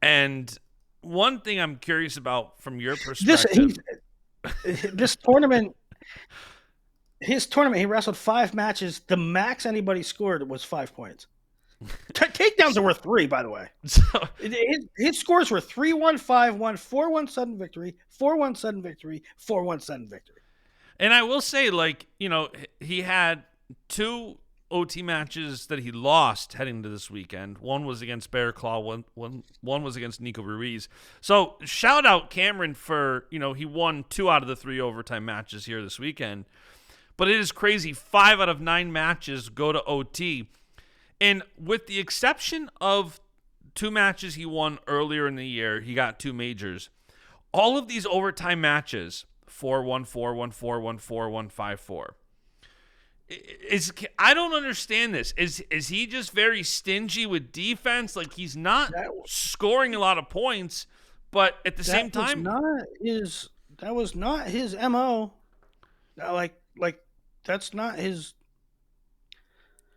And one thing I'm curious about from your perspective, this tournament, he wrestled 5 matches. The max anybody scored was 5 points. Takedowns are worth 3, by the way. His scores were 3-1, 5-1, 4-1 sudden victory, 4-1 sudden victory, 4-1 sudden victory. And I will say, he had 2 OT matches that he lost heading into this weekend. One was against Bear Claw, one was against Nico Ruiz. So shout out Cameron for, he won 2 out of the 3 overtime matches here this weekend. But it is crazy. 5 out of 9 matches go to OT. And with the exception of 2 matches he won earlier in the year, he got 2 majors. all of these overtime matches, 4-1-4, 1-4, 1-4, 1-5-4. I don't understand this. Is he just very stingy with defense? Like he's not That scoring a lot of points, but at the same that was time, not his. That was not his mo. Like that's not his.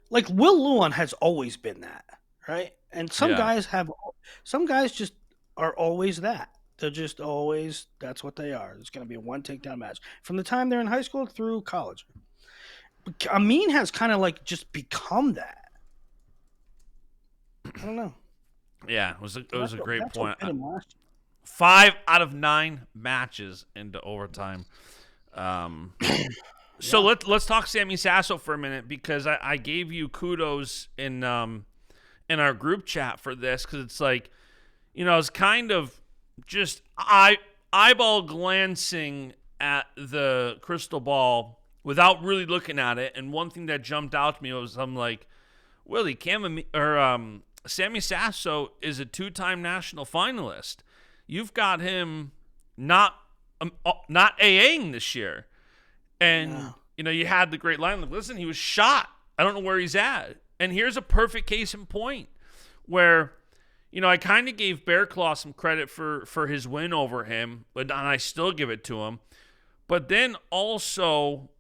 Like Will Lewin has always been that, right? And yeah, some guys just are always that. They're just always that's what they are. It's going to be a one takedown match from the time they're in high school through college. Amin has kind of like just become that. I don't know. yeah, it was a great That's what point. bit him last year. 5 out of 9 matches into overtime. Um, so Yeah. let's talk Sammy Sasso for a minute because I gave you kudos in our group chat for this because it's like, it's kind of just eyeball glancing at the crystal ball without really looking at it. And one thing that jumped out to me was I'm like, Willie Sammy Sasso is a 2-time national finalist. You've got him not AAing this year. And, Yeah. you had the great line. Like, listen, he was shot. I don't know where he's at. And here's a perfect case in point where, I kind of gave Bearclaw some credit for his win over him, and I still give it to him. But then also,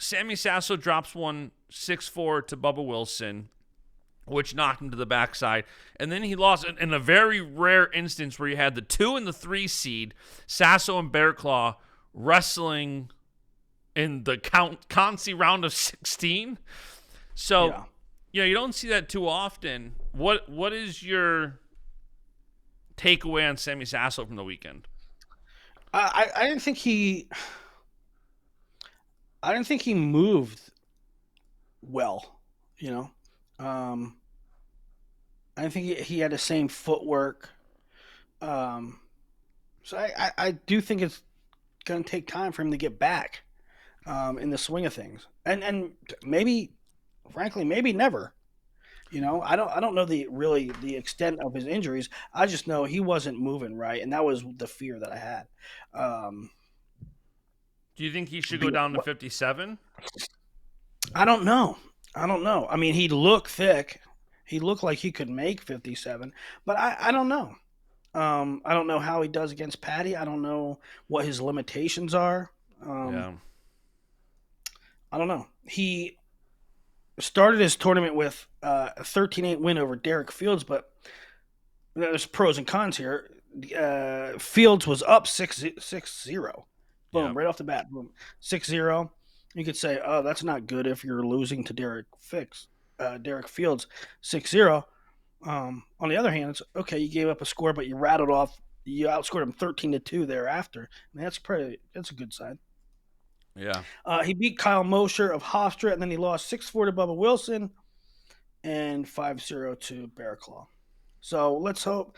Sammy Sasso drops one 6-4 to Bubba Wilson, which knocked him to the backside. And then he lost in a very rare instance where you had the 2 and the 3 seed, Sasso and Bearclaw, wrestling in the Conci round of 16. So, you don't see that too often. What is your takeaway on Sammy Sasso from the weekend? I didn't think he. I didn't think he moved well. You know, I didn't think he had the same footwork. So I do think it's going to take time for him to get back in the swing of things, and maybe, frankly, maybe never. I don't know the extent of his injuries. I just know he wasn't moving right, and that was the fear that I had. Um, Do you think he should go down to 57? I don't know. I don't know. I mean, he looked thick. He looked like he could make 57, but I don't know. I don't know how he does against Patty. I don't know what his limitations are. Yeah. I don't know. He started his tournament with a 13-8 win over Derek Fields, but there's pros and cons here. Fields was up 6-0. Boom, Yep. right off the bat. Boom. 6-0. You could say, oh, that's not good if you're losing to Derek Fields 6-0. On the other hand, it's okay, you gave up a score, but you outscored him 13-2 thereafter. I mean, that's a good sign. Yeah. He beat Kyle Mosher of Hofstra, and then he lost 6-4 to Bubba Wilson and 5-0 to Bearclaw. So let's hope,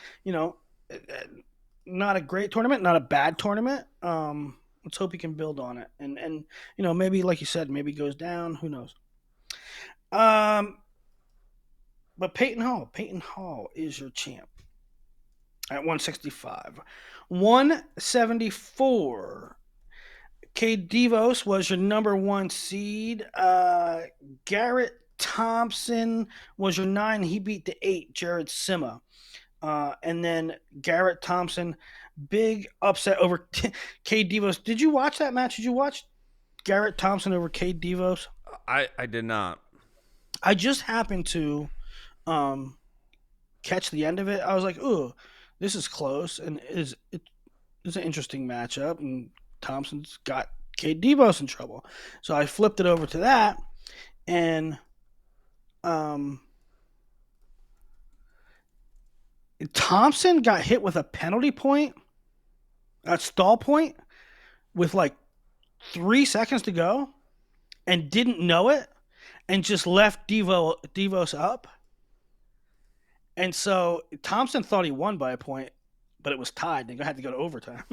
not a great tournament, not a bad tournament. Let's hope he can build on it. And maybe, like you said, maybe goes down. Who knows? But Peyton Hall is your champ at 165. 174. Cade Devos was your number 1 seed. Garrett Thompson was your 9. He beat the 8, Jared Sima. And then Garrett Thompson, big upset over Cade Devos. Did you watch that match? Did you watch Garrett Thompson over Cade Devos? I did not. I just happened to catch the end of it. I was like, ooh, this is close. And it's an interesting matchup. And Thompson's got Cade Devos in trouble. So I flipped it over to that. And Thompson got hit with a penalty point, a stall point, with like 3 seconds to go and didn't know it and just left Devos up. And so Thompson thought he won by a point, but it was tied. They had to go to overtime.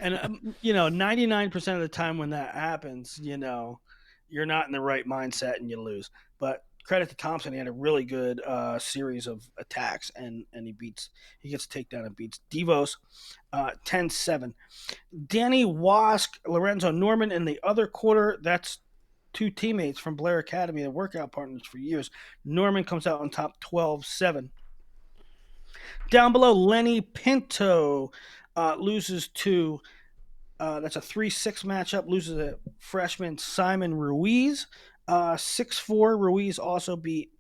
And, 99% of the time when that happens, you're not in the right mindset and you lose. But credit to Thompson. He had a really good series of attacks, and he gets a takedown and beats Devos 10-7. Danny Wask, Lorenzo Norman in the other quarter. That's two teammates from Blair Academy, the workout partners for years. Norman comes out on top 12-7. Down below, Lenny Pinto loses to that's a 3-6 matchup. Loses to freshman Simon Ruiz. 6-4. Ruiz also beat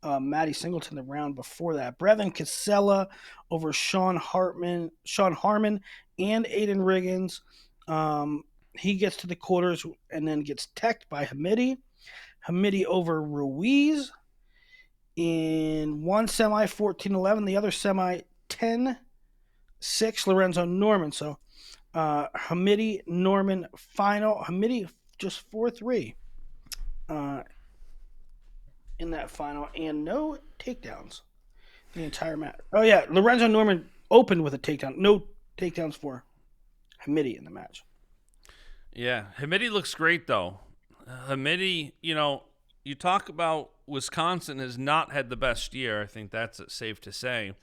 Maddie Singleton the round before that. Brevin Casella over Sean Harmon, and Aiden Riggins. He gets to the quarters and then gets teched by Hamidi. Hamidi over Ruiz in one semi 14-11, the other semi 10-6 Lorenzo Norman. So Hamidi Norman final. Hamidi just 4-3 in that final, and no takedowns the entire match. Oh yeah, Lorenzo Norman opened with a takedown. No takedowns for Hamidi in the match. Yeah, Hamidi looks great though. Hamidi, you talk about Wisconsin has not had the best year. I think that's safe to say.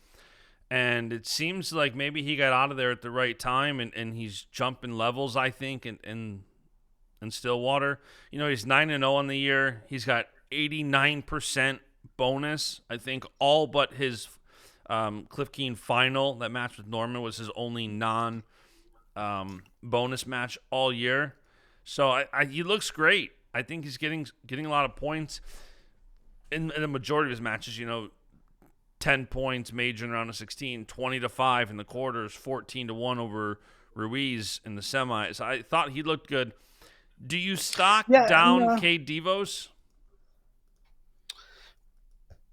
And it seems like maybe he got out of there at the right time, and he's jumping levels, I think, in Stillwater. He's 9-0 on the year. He's got 89% bonus. I think all but his Cliff Keen final, that match with Norman, was his only bonus match all year. So he looks great. I think he's getting a lot of points in the majority of his matches. 10 points major in round of 16, 20-5 in the quarters, 14-1 over Ruiz in the semis. I thought he looked good. Do you stock down K Devos?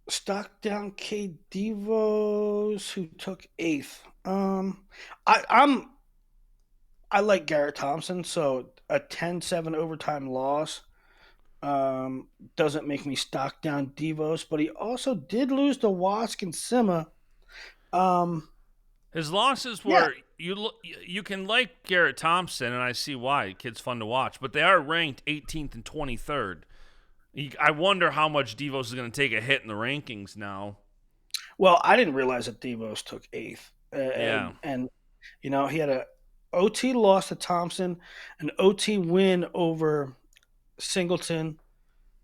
Stock down K Devos, who took 8th. I like Garrett Thompson, so a 10-7 overtime loss doesn't make me stock down Devos, but he also did lose to Wask and Sima. His losses were you can like Garrett Thompson, and I see why. Kid's fun to watch, but they are ranked 18th and 23rd. I wonder how much Devos is going to take a hit in the rankings now. Well, I didn't realize that Devos took 8th. Yeah. And he had a OT loss to Thompson, an OT win over Singleton,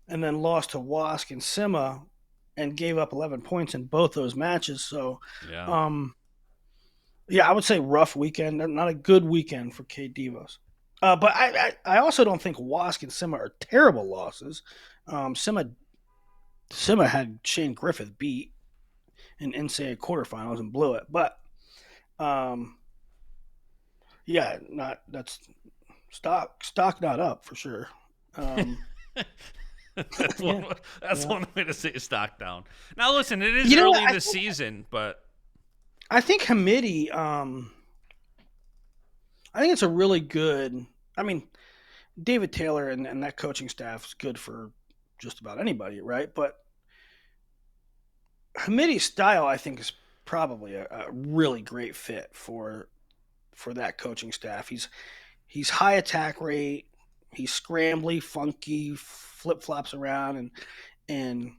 and then lost to Wask and Sima, and gave up 11 points in both those matches. So, I would say rough weekend. Not a good weekend for K Devos. But I also don't think Wask and Sima are terrible losses. Sima had Shane Griffith beat in NCAA quarterfinals and blew it. But that's stock not up for sure. That's one way to say stock down. Now listen, it is early in the season, but I think Hamidi, I think it's a really good. I mean, David Taylor and that coaching staff is good for just about anybody, right? But Hamidi's style, I think, is probably a really great fit for that coaching staff. He's high attack rate. He's scrambly, funky, flip flops around, and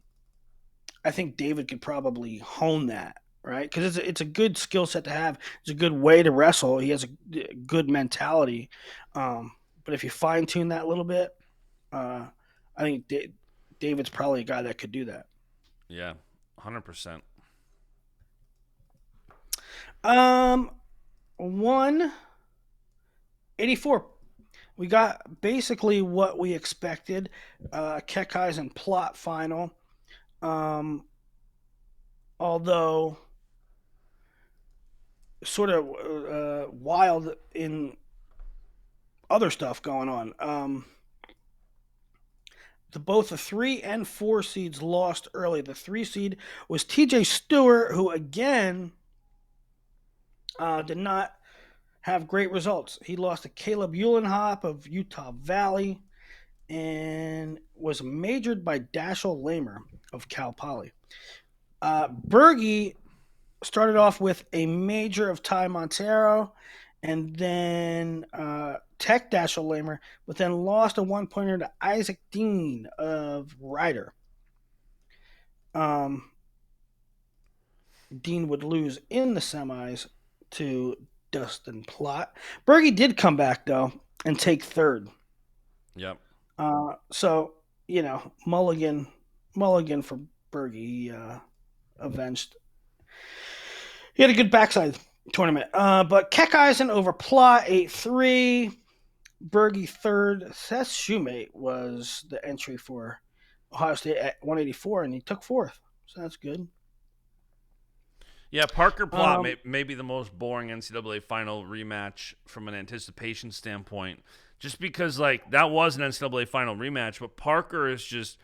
I think David could probably hone that, right? Because it's a good skill set to have. It's a good way to wrestle. He has a good mentality. But if you fine tune that a little bit, I think David's probably a guy that could do that. Yeah, 100%. 184. We got basically what we expected. Kekai's plot final. Although sort of wild in other stuff going on. Both the 3 and 4 seeds lost early. The 3 seed was TJ Stewart, who again did not have great results. He lost to Caleb Eulenhop of Utah Valley and was majored by Dashiell Lamer of Cal Poly. Berge started off with a major of Ty Montero and then tech Dashiell Lamer, but then lost a 1-pointer to Isaac Dean of Ryder. Um, Dean would lose in the semis to Dustin Plott. Berge did come back though and take third. Yep. So Mulligan for Berge. He avenged. He had a good backside tournament. But Keckeisen over Plott 8-3. Berge third. Seth Shoemate was the entry for Ohio State at 184, and he took fourth. So that's good. Yeah, Parker Plott may be the most boring NCAA final rematch from an anticipation standpoint. Just because, like, that was an NCAA final rematch, but Parker is just,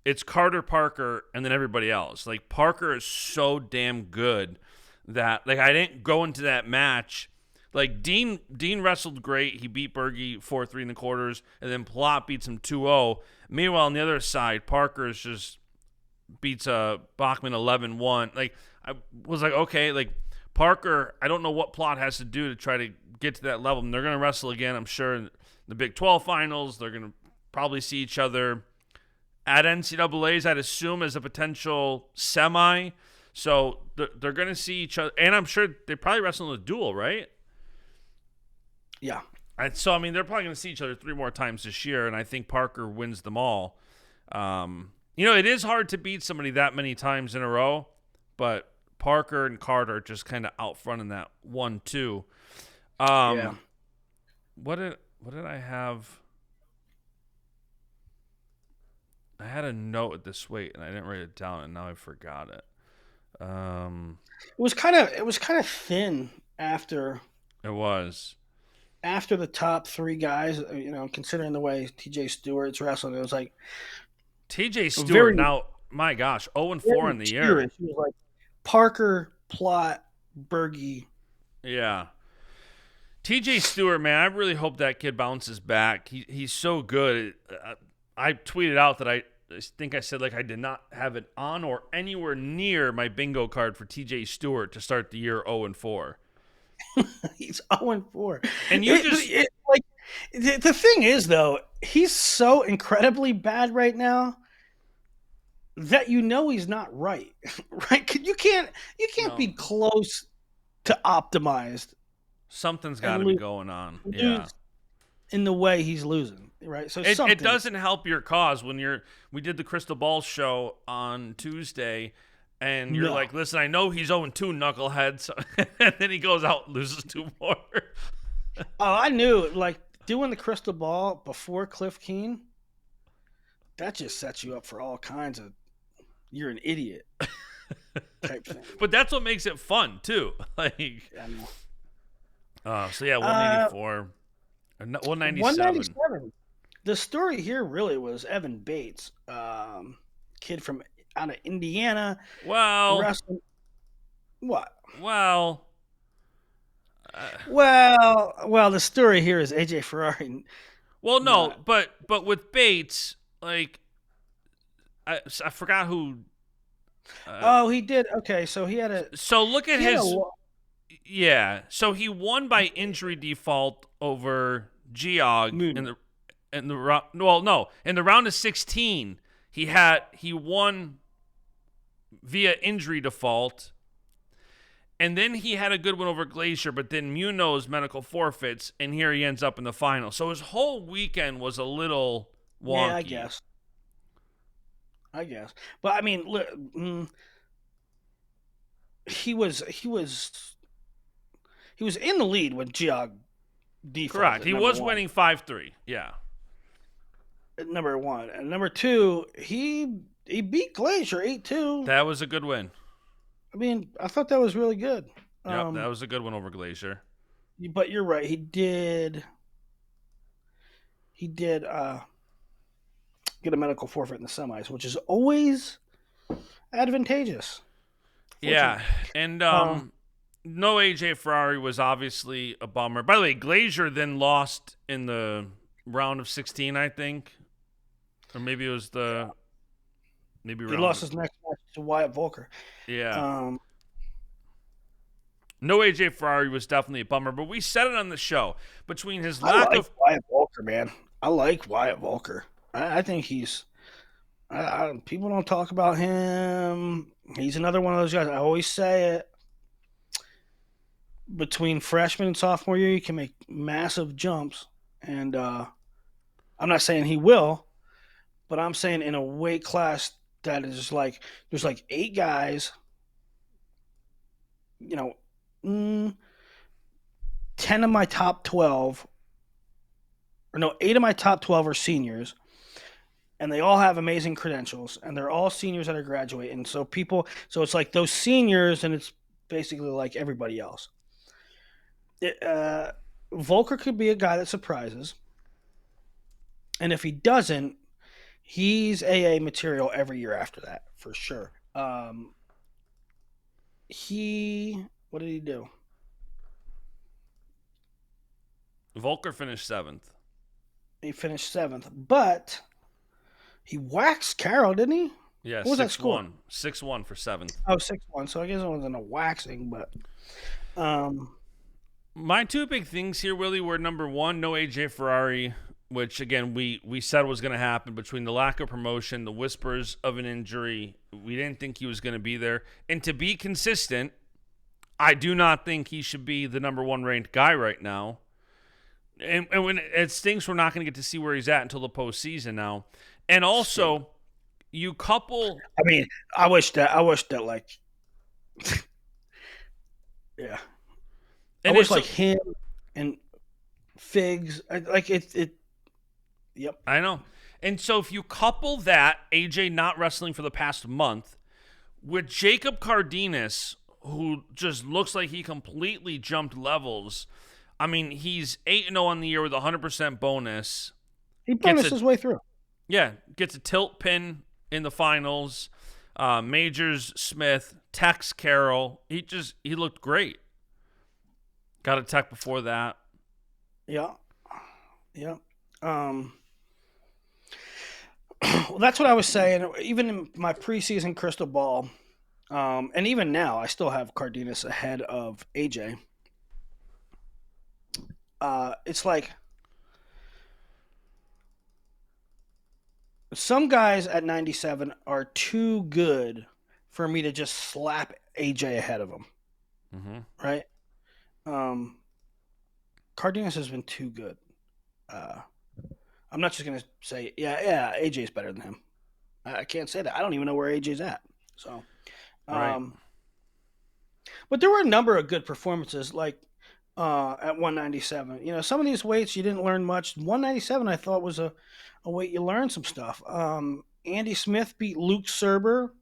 it's Carter Parker and then everybody else. Like, Parker is so damn good that, like, I didn't go into that match. Like, Dean wrestled great. He beat Berge 4-3 in the quarters, and then Plott beats him 2-0. Meanwhile, on the other side, Parker is just beats Bachman 11-1. Like, I was like, okay, like, Parker, I don't know what Plott has to do to try to get to that level. And they're going to wrestle again, I'm sure, in the Big 12 finals. They're going to probably see each other at NCAAs, I'd assume, as a potential semi. So they're going to see each other. And I'm sure they probably wrestle in a duel, right? Yeah. So, I mean, they're probably going to see each other 3 more times this year, and I think Parker wins them all. It is hard to beat somebody that many times in a row, but Parker and Carter just kind of out front in that 1-2. Yeah. What did I have? I had a note at this weight, and I didn't write it down, and now I forgot it. It was kind of thin after. It was. After the top 3 guys, considering the way TJ Stewart's wrestling, it was like TJ Stewart now, my gosh, 0-4 in the year. It was like Parker, Plott, Berge. Yeah. TJ Stewart, man, I really hope that kid bounces back. He's so good. I tweeted out that I think I said, like, I did not have it on or anywhere near my bingo card for TJ Stewart to start the year 0-4. He's 0-4. And the thing is, though, he's so incredibly bad right now that he's not right. Right? You can't be close to optimized. Something's got to be going on. Yeah. In the way he's losing, right? So it doesn't help your cause when we did the Crystal Ball show on Tuesday. And you're like, listen, I know he's 0-2, knucklehead. So, and then he goes out and loses 2 more. Oh, I knew. Like, doing the crystal ball before Cliff Keen, that just sets you up for all kinds of you're an idiot type thing. But that's what makes it fun, too. Like, I know. 184. 197. 197. The story here really was Evan Bates, kid from out of Indiana. Well, wrestling. What? Well, the story here is AJ Ferrari. Well, no, but with Bates, like, I forgot who. He did. Okay, so he had a. So look at his. Yeah, so he won by injury default over Geog in the round. Well, no, in the round of 16, he won via injury default, and then he had a good one over Glacier, but then Munoz medical forfeits, and here he ends up in the final. So his whole weekend was a little wonky. Yeah, I guess. But I mean, look, he was in the lead when Geog defaulted. Correct. He was winning 5-3. Yeah. Number 1. And number 2, he beat Glacier 8-2. That was a good win. I mean, I thought that was really good. Yep, that was a good one over Glacier. But you're right. He did get a medical forfeit in the semis, which is always advantageous. Yeah, and no AJ Ferrari was obviously a bummer. By the way, Glacier then lost in the round of 16, I think. Or maybe it was the... Maybe he lost his next match to Wyatt Volker. Yeah. No AJ Ferrari was definitely a bummer, but we said it on the show. Between his lack of... Wyatt Volker, man. I like Wyatt Volker. I think he's People don't talk about him. He's another one of those guys. I always say it. Between freshman and sophomore year, you can make massive jumps, and I'm not saying he will, but I'm saying in a weight class that is like there's like 8 guys, you know, 10 of my top 12, or no, 8 of my top 12 are seniors, and they all have amazing credentials, and they're all seniors that are graduating. So it's like those seniors, and it's basically like everybody else. It, Volker could be a guy that surprises, and if he doesn't, he's AA material every year after that for sure. What did he do? Volker finished 7th. He finished 7th, but he waxed Carroll, didn't he? Yeah, What was that score? 6-1 for 7th. Oh, 6-1. So I guess it wasn't a waxing, but My two big things here, Willie, were number one, no AJ Ferrari, which again we said was going to happen between the lack of promotion, the whispers of an injury. We didn't think he was going to be there, and to be consistent, I do not think he should be the number one ranked guy right now. And when it stinks, we're not going to get to see where he's at until the postseason now. And also, you couple. I mean, I wish that like, yeah, And I wish like him and Figs, like it. Yep. I know. And so if you couple that, AJ not wrestling for the past month, with Jacob Cardenas, who just looks like he completely jumped levels. I mean, he's 8-0 on the year with 100% bonus. He bonused his way through. Yeah, gets a tilt pin in the finals. Majors Smith, Tex Carroll. He looked great. Got a tech before that. Yeah. Yeah. Well, that's what I was saying. Even in my preseason crystal ball, and even now, I still have Cardenas ahead of AJ. It's like some guys at 97 are too good for me to just slap AJ ahead of them. Mm-hmm. Right? Cardenas has been too good. I'm not just going to say, yeah, AJ's better than him. I can't say that. I don't even know where AJ's at. So, right. But there were a number of good performances, like at 197. You know, some of these weights you didn't learn much. 197, I thought, was a weight you learned some stuff. Andy Smith beat Luke Serber.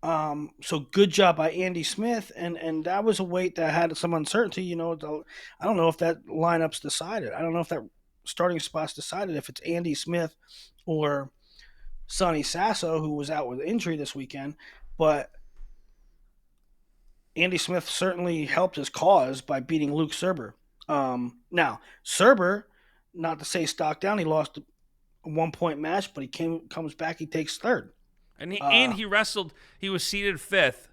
So good job by Andy Smith, and that was a weight that had some uncertainty. You know, I don't know if that lineup's decided. I don't know if that starting spot's decided, if it's Andy Smith or Sonny Sasso, who was out with injury this weekend. But Andy Smith certainly helped his cause by beating Luke Serber. Now, Serber, not to say stock down, he lost a 1-point match, but he comes back, he takes third. And he wrestled. He was seated 5th.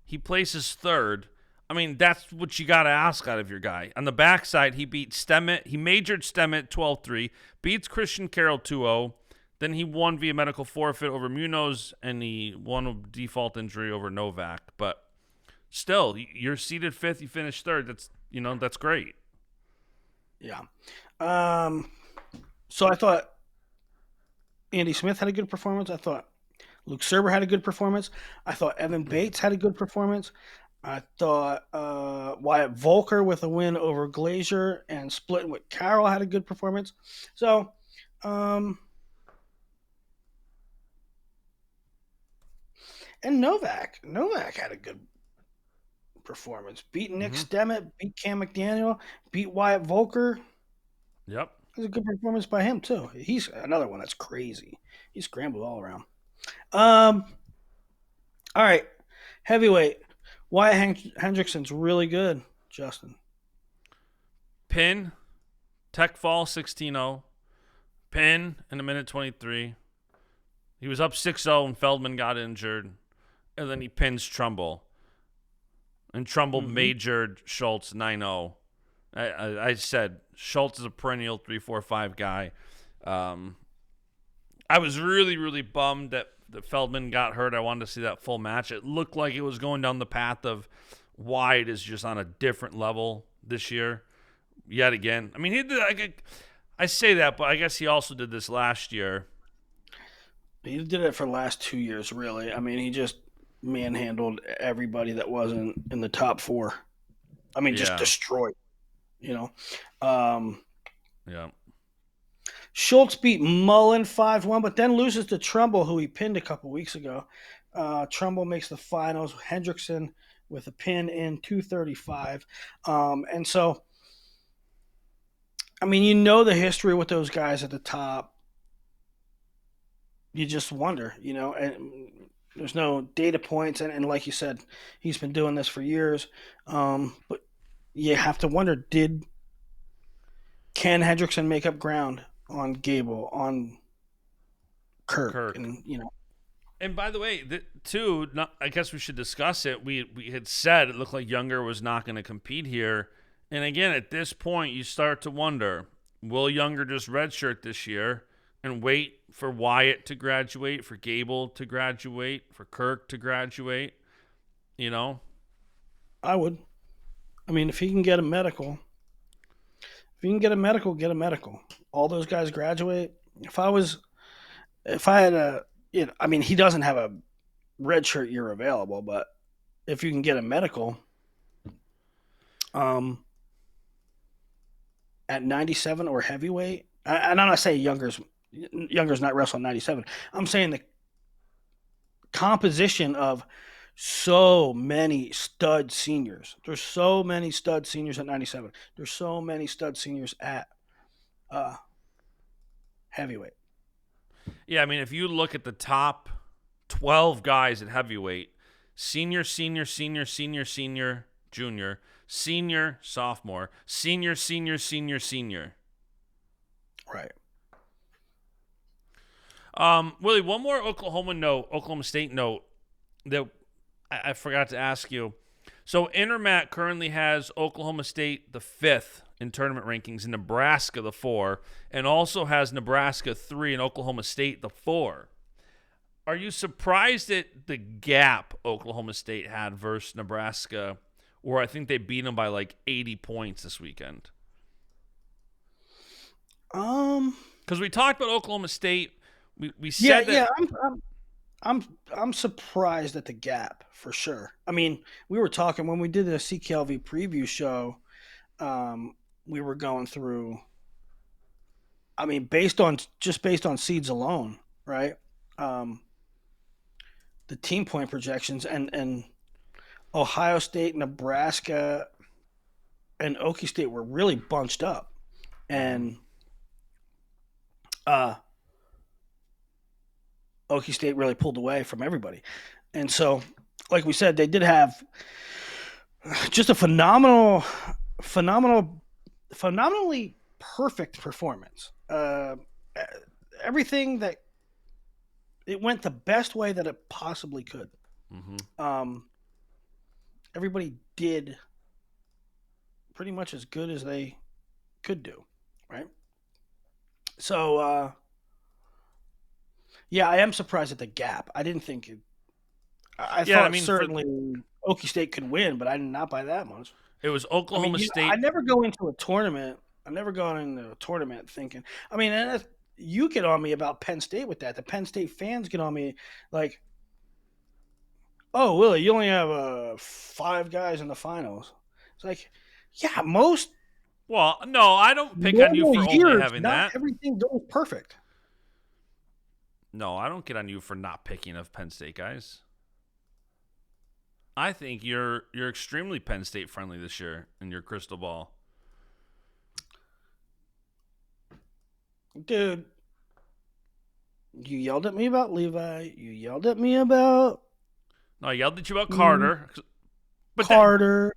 He places 3rd. I mean, that's what you got to ask out of your guy. On the backside, he beat Stemmet. He majored Stemmet 12-3, beats Christian Carroll 2-0. Then he won via medical forfeit over Munoz, and he won a default injury over Novak. But still, you're seated 5th. You finished 3rd. That's great. Yeah. So I thought Andy Smith had a good performance. I thought Luke Serber had a good performance. I thought Evan Bates had a good performance. I thought Wyatt Volker with a win over Glazier and splitting with Carroll had a good performance. So, and Novak had a good performance. Beat Nick Stemmet, beat Cam McDaniel, beat Wyatt Volker. Yep. It was a good performance by him, too. He's another one that's crazy. He scrambled all around. All right. Heavyweight. Wyatt Hendrickson's really good, Justin. Penn, tech fall 16-0. Penn in a minute 23. He was up 6-0 and Feldman got injured. And then he pins Trumbull. And Trumbull majored Schultz 9-0. I said Schultz is a perennial 3-4-5 guy. I was really, really bummed that Feldman got hurt. I wanted to see that full match. It looked like it was going down the path of Wyatt is just on a different level this year. Yet again. I mean, he did. I say that, but I guess he also did this last year. He did it for the last 2 years, really. I mean, he just manhandled everybody that wasn't in the top four. I mean, just destroyed, you know. Yeah. Schultz beat Mullen 5-1, but then loses to Trumbull, who he pinned a couple weeks ago. Trumbull makes the finals. Hendrickson with a pin in 235. And so, I mean, you know the history with those guys at the top. You just wonder, you know, and there's no data points. And like you said, he's been doing this for years. But you have to wonder, can Hendrickson make up ground on Gable, on Kirk. And, you know. And by the way, I guess we should discuss it. We had said it looked like Younger was not going to compete here. And again, at this point, you start to wonder, will Younger just redshirt this year and wait for Wyatt to graduate, for Gable to graduate, for Kirk to graduate? You know? I would. I mean, if he can get a medical, get a medical. All those guys graduate. If I had a, you know, I mean, he doesn't have a redshirt year available, but if you can get a medical, at 97 or heavyweight, and I'm not saying Younger's not wrestling 97. I'm saying the composition of so many stud seniors. There's so many stud seniors at 97. There's so many stud seniors at heavyweight. Yeah, I mean, if you look at the top 12 guys at heavyweight, senior, junior, senior, sophomore, senior. Right. Willie, one more Oklahoma State note that I forgot to ask you. So Intermat currently has Oklahoma State the 5th in tournament rankings, and Nebraska the 4, and also has Nebraska 3 and Oklahoma State the 4. Are you surprised at the gap Oklahoma State had versus Nebraska, where I think they beat them by like 80 points this weekend? Because we talked about Oklahoma State, we said that. Yeah, I'm surprised at the gap for sure. I mean, we were talking when we did the CKLV preview show. We were going through. I mean, based on seeds alone, right? The team point projections and Ohio State, Nebraska, and Okie State were really bunched up, and Okie State really pulled away from everybody. And so, like we said, they did have just a phenomenally perfect performance. Everything that it went the best way that it possibly could. Mm-hmm. Everybody did pretty much as good as they could do, right? So, yeah, I am surprised at the gap. I didn't think it. I thought certainly Okie State could win, but I did not by that much. It was Oklahoma State. I never go into a tournament. I've never gone into a tournament thinking. I mean, and you get on me about Penn State with that. The Penn State fans get on me like, "Oh, Willie, you only have 5 guys in the finals." It's like, yeah, most. Well, no, I don't pick on you for only having that. Everything goes perfect. No, I don't get on you for not picking of Penn State guys. I think you're extremely Penn State friendly this year in your crystal ball. Dude, you yelled at me about Levi. You yelled at me about... No, I yelled at you about Carter. But Carter.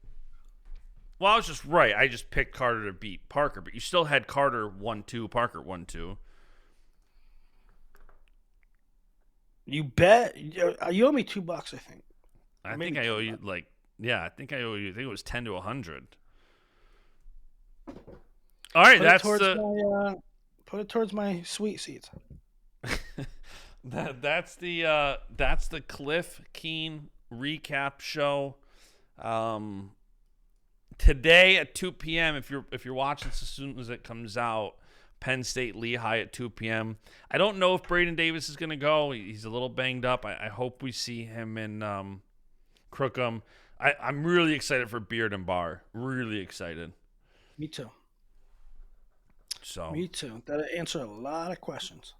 Well, I was just right. I just picked Carter to beat Parker, but you still had Carter 1-2, Parker 1-2. You bet. You owe me $2, I think. I think I owe you I think I owe you. I think it was 10 to 100. All right, put it towards my sweet seats. That's the Cliff Keen recap show. Today at 2 p.m. If you're watching this as soon as it comes out, Penn State Lehigh at 2 p.m. I don't know if Braden Davis is going to go. He's a little banged up. I hope we see him in Crookham. I'm really excited for Beard and Barr. Really excited. Me too. So. Me too. That'll answer a lot of questions.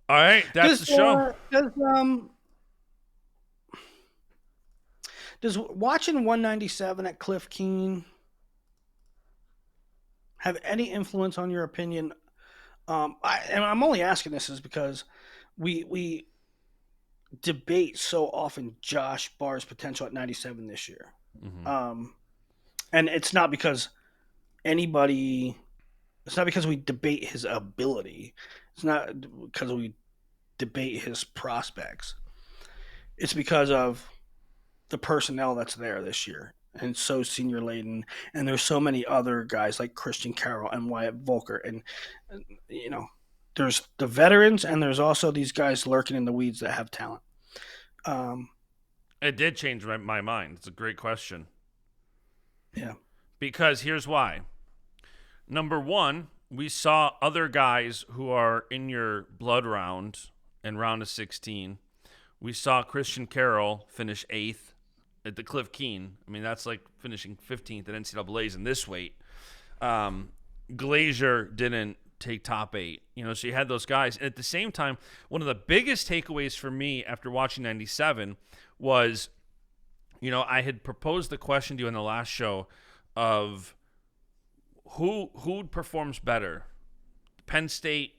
All right, that's the show. Does watching 197 at Cliff Keen have any influence on your opinion? And I'm only asking this is because we debate so often Josh Barr's potential at 97 this year. Mm-hmm. And it's not because we debate his ability. It's not because we debate his prospects. It's because of the personnel that's there this year, and so senior laden, and there's so many other guys like Christian Carroll and Wyatt Volker, and there's the veterans, and there's also these guys lurking in the weeds that have talent. It did change my mind. It's a great question. Yeah, because here's why. Number one, we saw other guys who are in your blood round and round of 16. We saw Christian Carroll finish 8th at the Cliff Keen. I mean, that's like finishing 15th at NCAA's in this weight. Glazier didn't take top 8. So you had those guys. And at the same time, one of the biggest takeaways for me after watching 97 was, I had proposed the question to you in the last show of who performs better, Penn State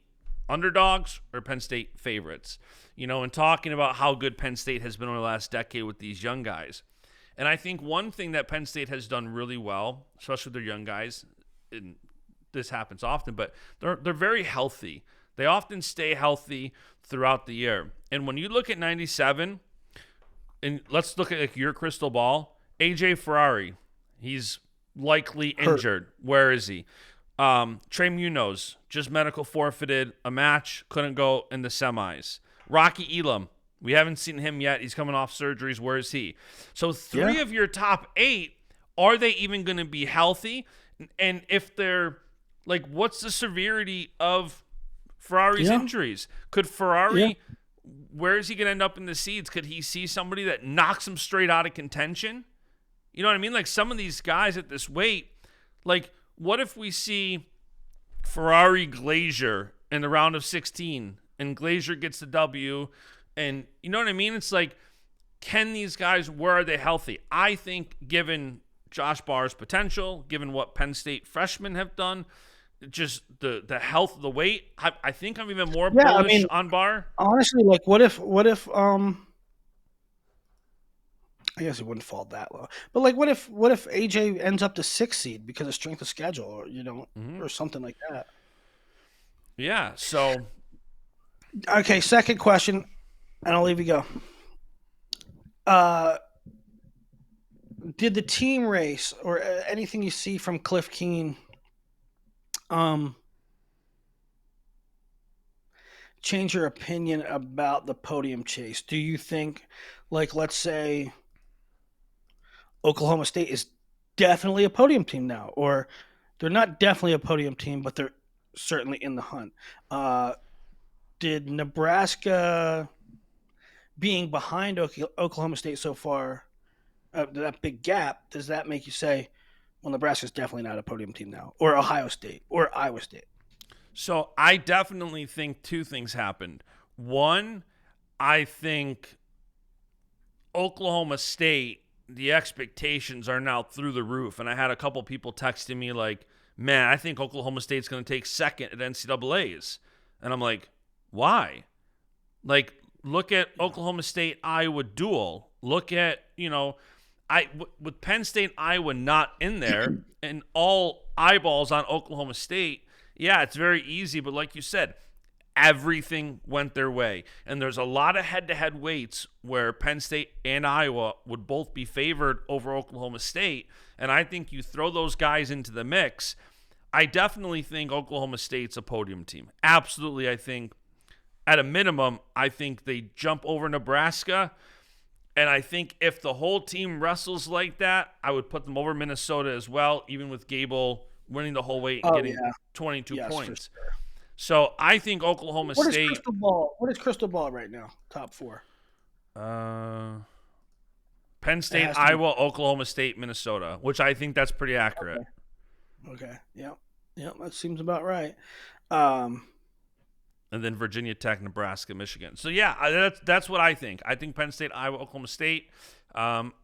underdogs or Penn State favorites, and talking about how good Penn State has been over the last decade with these young guys. And I think one thing that Penn State has done really well, especially with their young guys, and this happens often, but they're very healthy. They often stay healthy throughout the year. And when you look at 97, and let's look at your crystal ball, AJ Ferrari, he's likely injured. Where is he? Trey Munoz, just medical forfeited a match, couldn't go in the semis. Rocky Elam, we haven't seen him yet. He's coming off surgeries. Where is he? So 3 of your top 8, are they even going to be healthy? And if they're, what's the severity of Ferrari's injuries? Could Ferrari, where is he going to end up in the seeds? Could he see somebody that knocks him straight out of contention? You know what I mean? Some of these guys at this weight, what if we see Ferrari Glazier in the round of 16 and Glazier gets the W? And you know what I mean? It's can these guys, where are they healthy? I think given Josh Barr's potential, given what Penn State freshmen have done, just the health of the weight, I think I'm even more bullish on Barr. Honestly, what if I guess it wouldn't fall that low. But what if AJ ends up the 6th seed because of strength of schedule, or or something like that? Yeah. So. Okay. Second question, and I'll leave you go. Did the team race or anything you see from Cliff Keen, change your opinion about the podium chase? Do you think, let's say, Oklahoma State is definitely a podium team now, or they're not definitely a podium team, but they're certainly in the hunt? Did Nebraska being behind Oklahoma State so far, that big gap, does that make you say, well, Nebraska's definitely not a podium team now, or Ohio State, or Iowa State? So I definitely think 2 things happened. One, I think Oklahoma State, the expectations are now through the roof. And I had a couple people texting me man, I think Oklahoma State's going to take 2nd at NCAA's. And I'm like, why? Look at Oklahoma State, Iowa duel. Look at, with Penn State, Iowa not in there and all eyeballs on Oklahoma State, yeah, it's very easy. But like you said, everything went their way. And there's a lot of head-to-head weights where Penn State and Iowa would both be favored over Oklahoma State. And I think you throw those guys into the mix, I definitely think Oklahoma State's a podium team. Absolutely, I think at a minimum, I think they jump over Nebraska. And I think if the whole team wrestles like that, I would put them over Minnesota as well, even with Gable winning the whole weight and Oh getting yeah, 22 yes, for points. sure. So I think Oklahoma What is State. Crystal Ball? What is Crystal Ball right now? Top four. Uh, Penn It State, has to be. Iowa, Oklahoma State, Minnesota, which I think that's pretty accurate. Okay. Yep. Yep. That seems about right. Um, And then Virginia Tech, Nebraska, Michigan. So yeah, that's what I think. I think Penn State, Iowa, Oklahoma State. Um,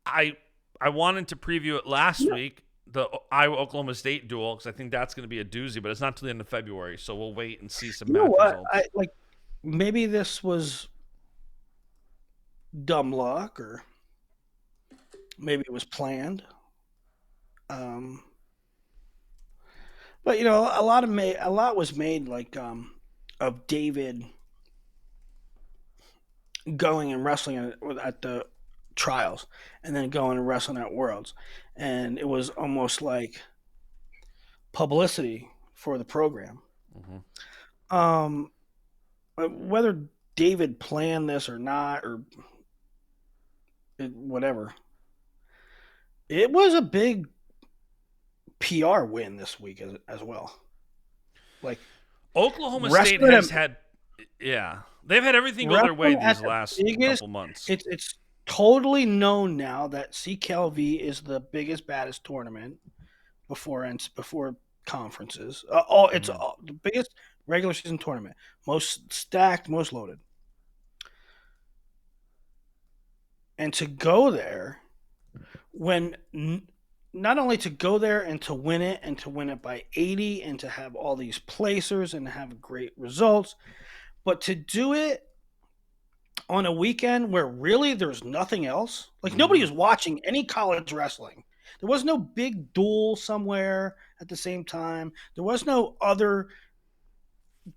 I wanted to preview it last week, the Iowa Oklahoma State duel, because I think that's going to be a doozy, but it's not till the end of February, so we'll wait and see some you know match what? results. I like. Maybe this was dumb luck, or maybe it was planned. Um, but a lot was made like of David going and wrestling at the trials, and then going and wrestling at Worlds, and it was almost like publicity for the program. Mm-hmm. Um, whether David planned this or not, or whatever, it was a big PR win this week as well. Like Oklahoma State wrestling has at, had, yeah, they've had everything go their way wrestling at these the last biggest, couple months. it's totally known now that CKLV is the biggest, baddest tournament before conferences. It's the biggest regular season tournament, most stacked, most loaded, and to go there when not only to go there and to win it, and to win it by 80, and to have all these placers and have great results, but to do it on a weekend where really there's nothing else. Like nobody was watching any college wrestling. There was no big duel somewhere at the same time. There was no other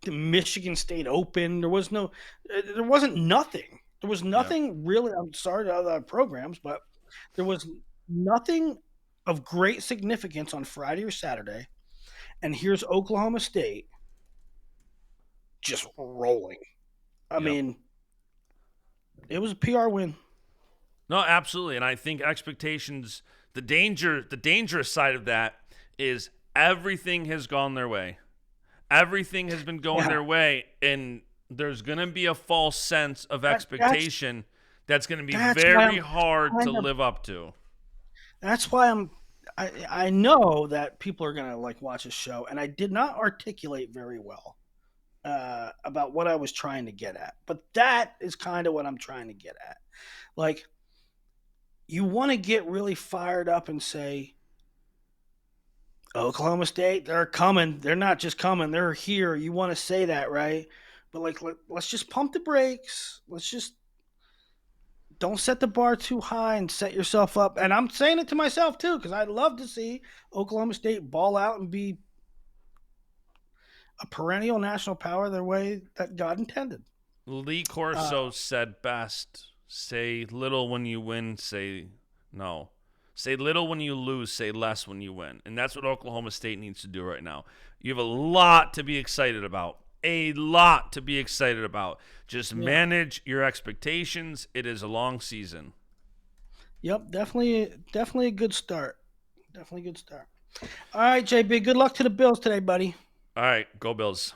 Michigan State Open. There wasn't nothing. There was nothing really. I'm sorry to other programs, but there was nothing of great significance on Friday or Saturday. And here's Oklahoma State just rolling. I mean, it was a PR win. No, absolutely. And I think expectations, the dangerous side of that is everything has gone their way. Everything has been going their way, and there's going to be a false sense of expectation that's going to be very hard to live up to. That's why I know that people are going to like watch a show, and I did not articulate very well about what I was trying to get at. But that is kind of what I'm trying to get at. Like, you want to get really fired up and say, Oklahoma State, they're coming. They're not just coming, they're here. You want to say that, right? But like, let's just pump the brakes. Let's just don't set the bar too high and set yourself up. And I'm saying it to myself too, because I'd love to see Oklahoma State ball out and be a perennial national power the way that God intended. Lee Corso said best, say little when you win, say no. Say little when you lose, say less when you win. And that's what Oklahoma State needs to do right now. You have a lot to be excited about. A lot to be excited about. Just manage your expectations. It is a long season. Yep, definitely a good start. Definitely a good start. All right, JB, good luck to the Bills today, buddy. All right, go Bills.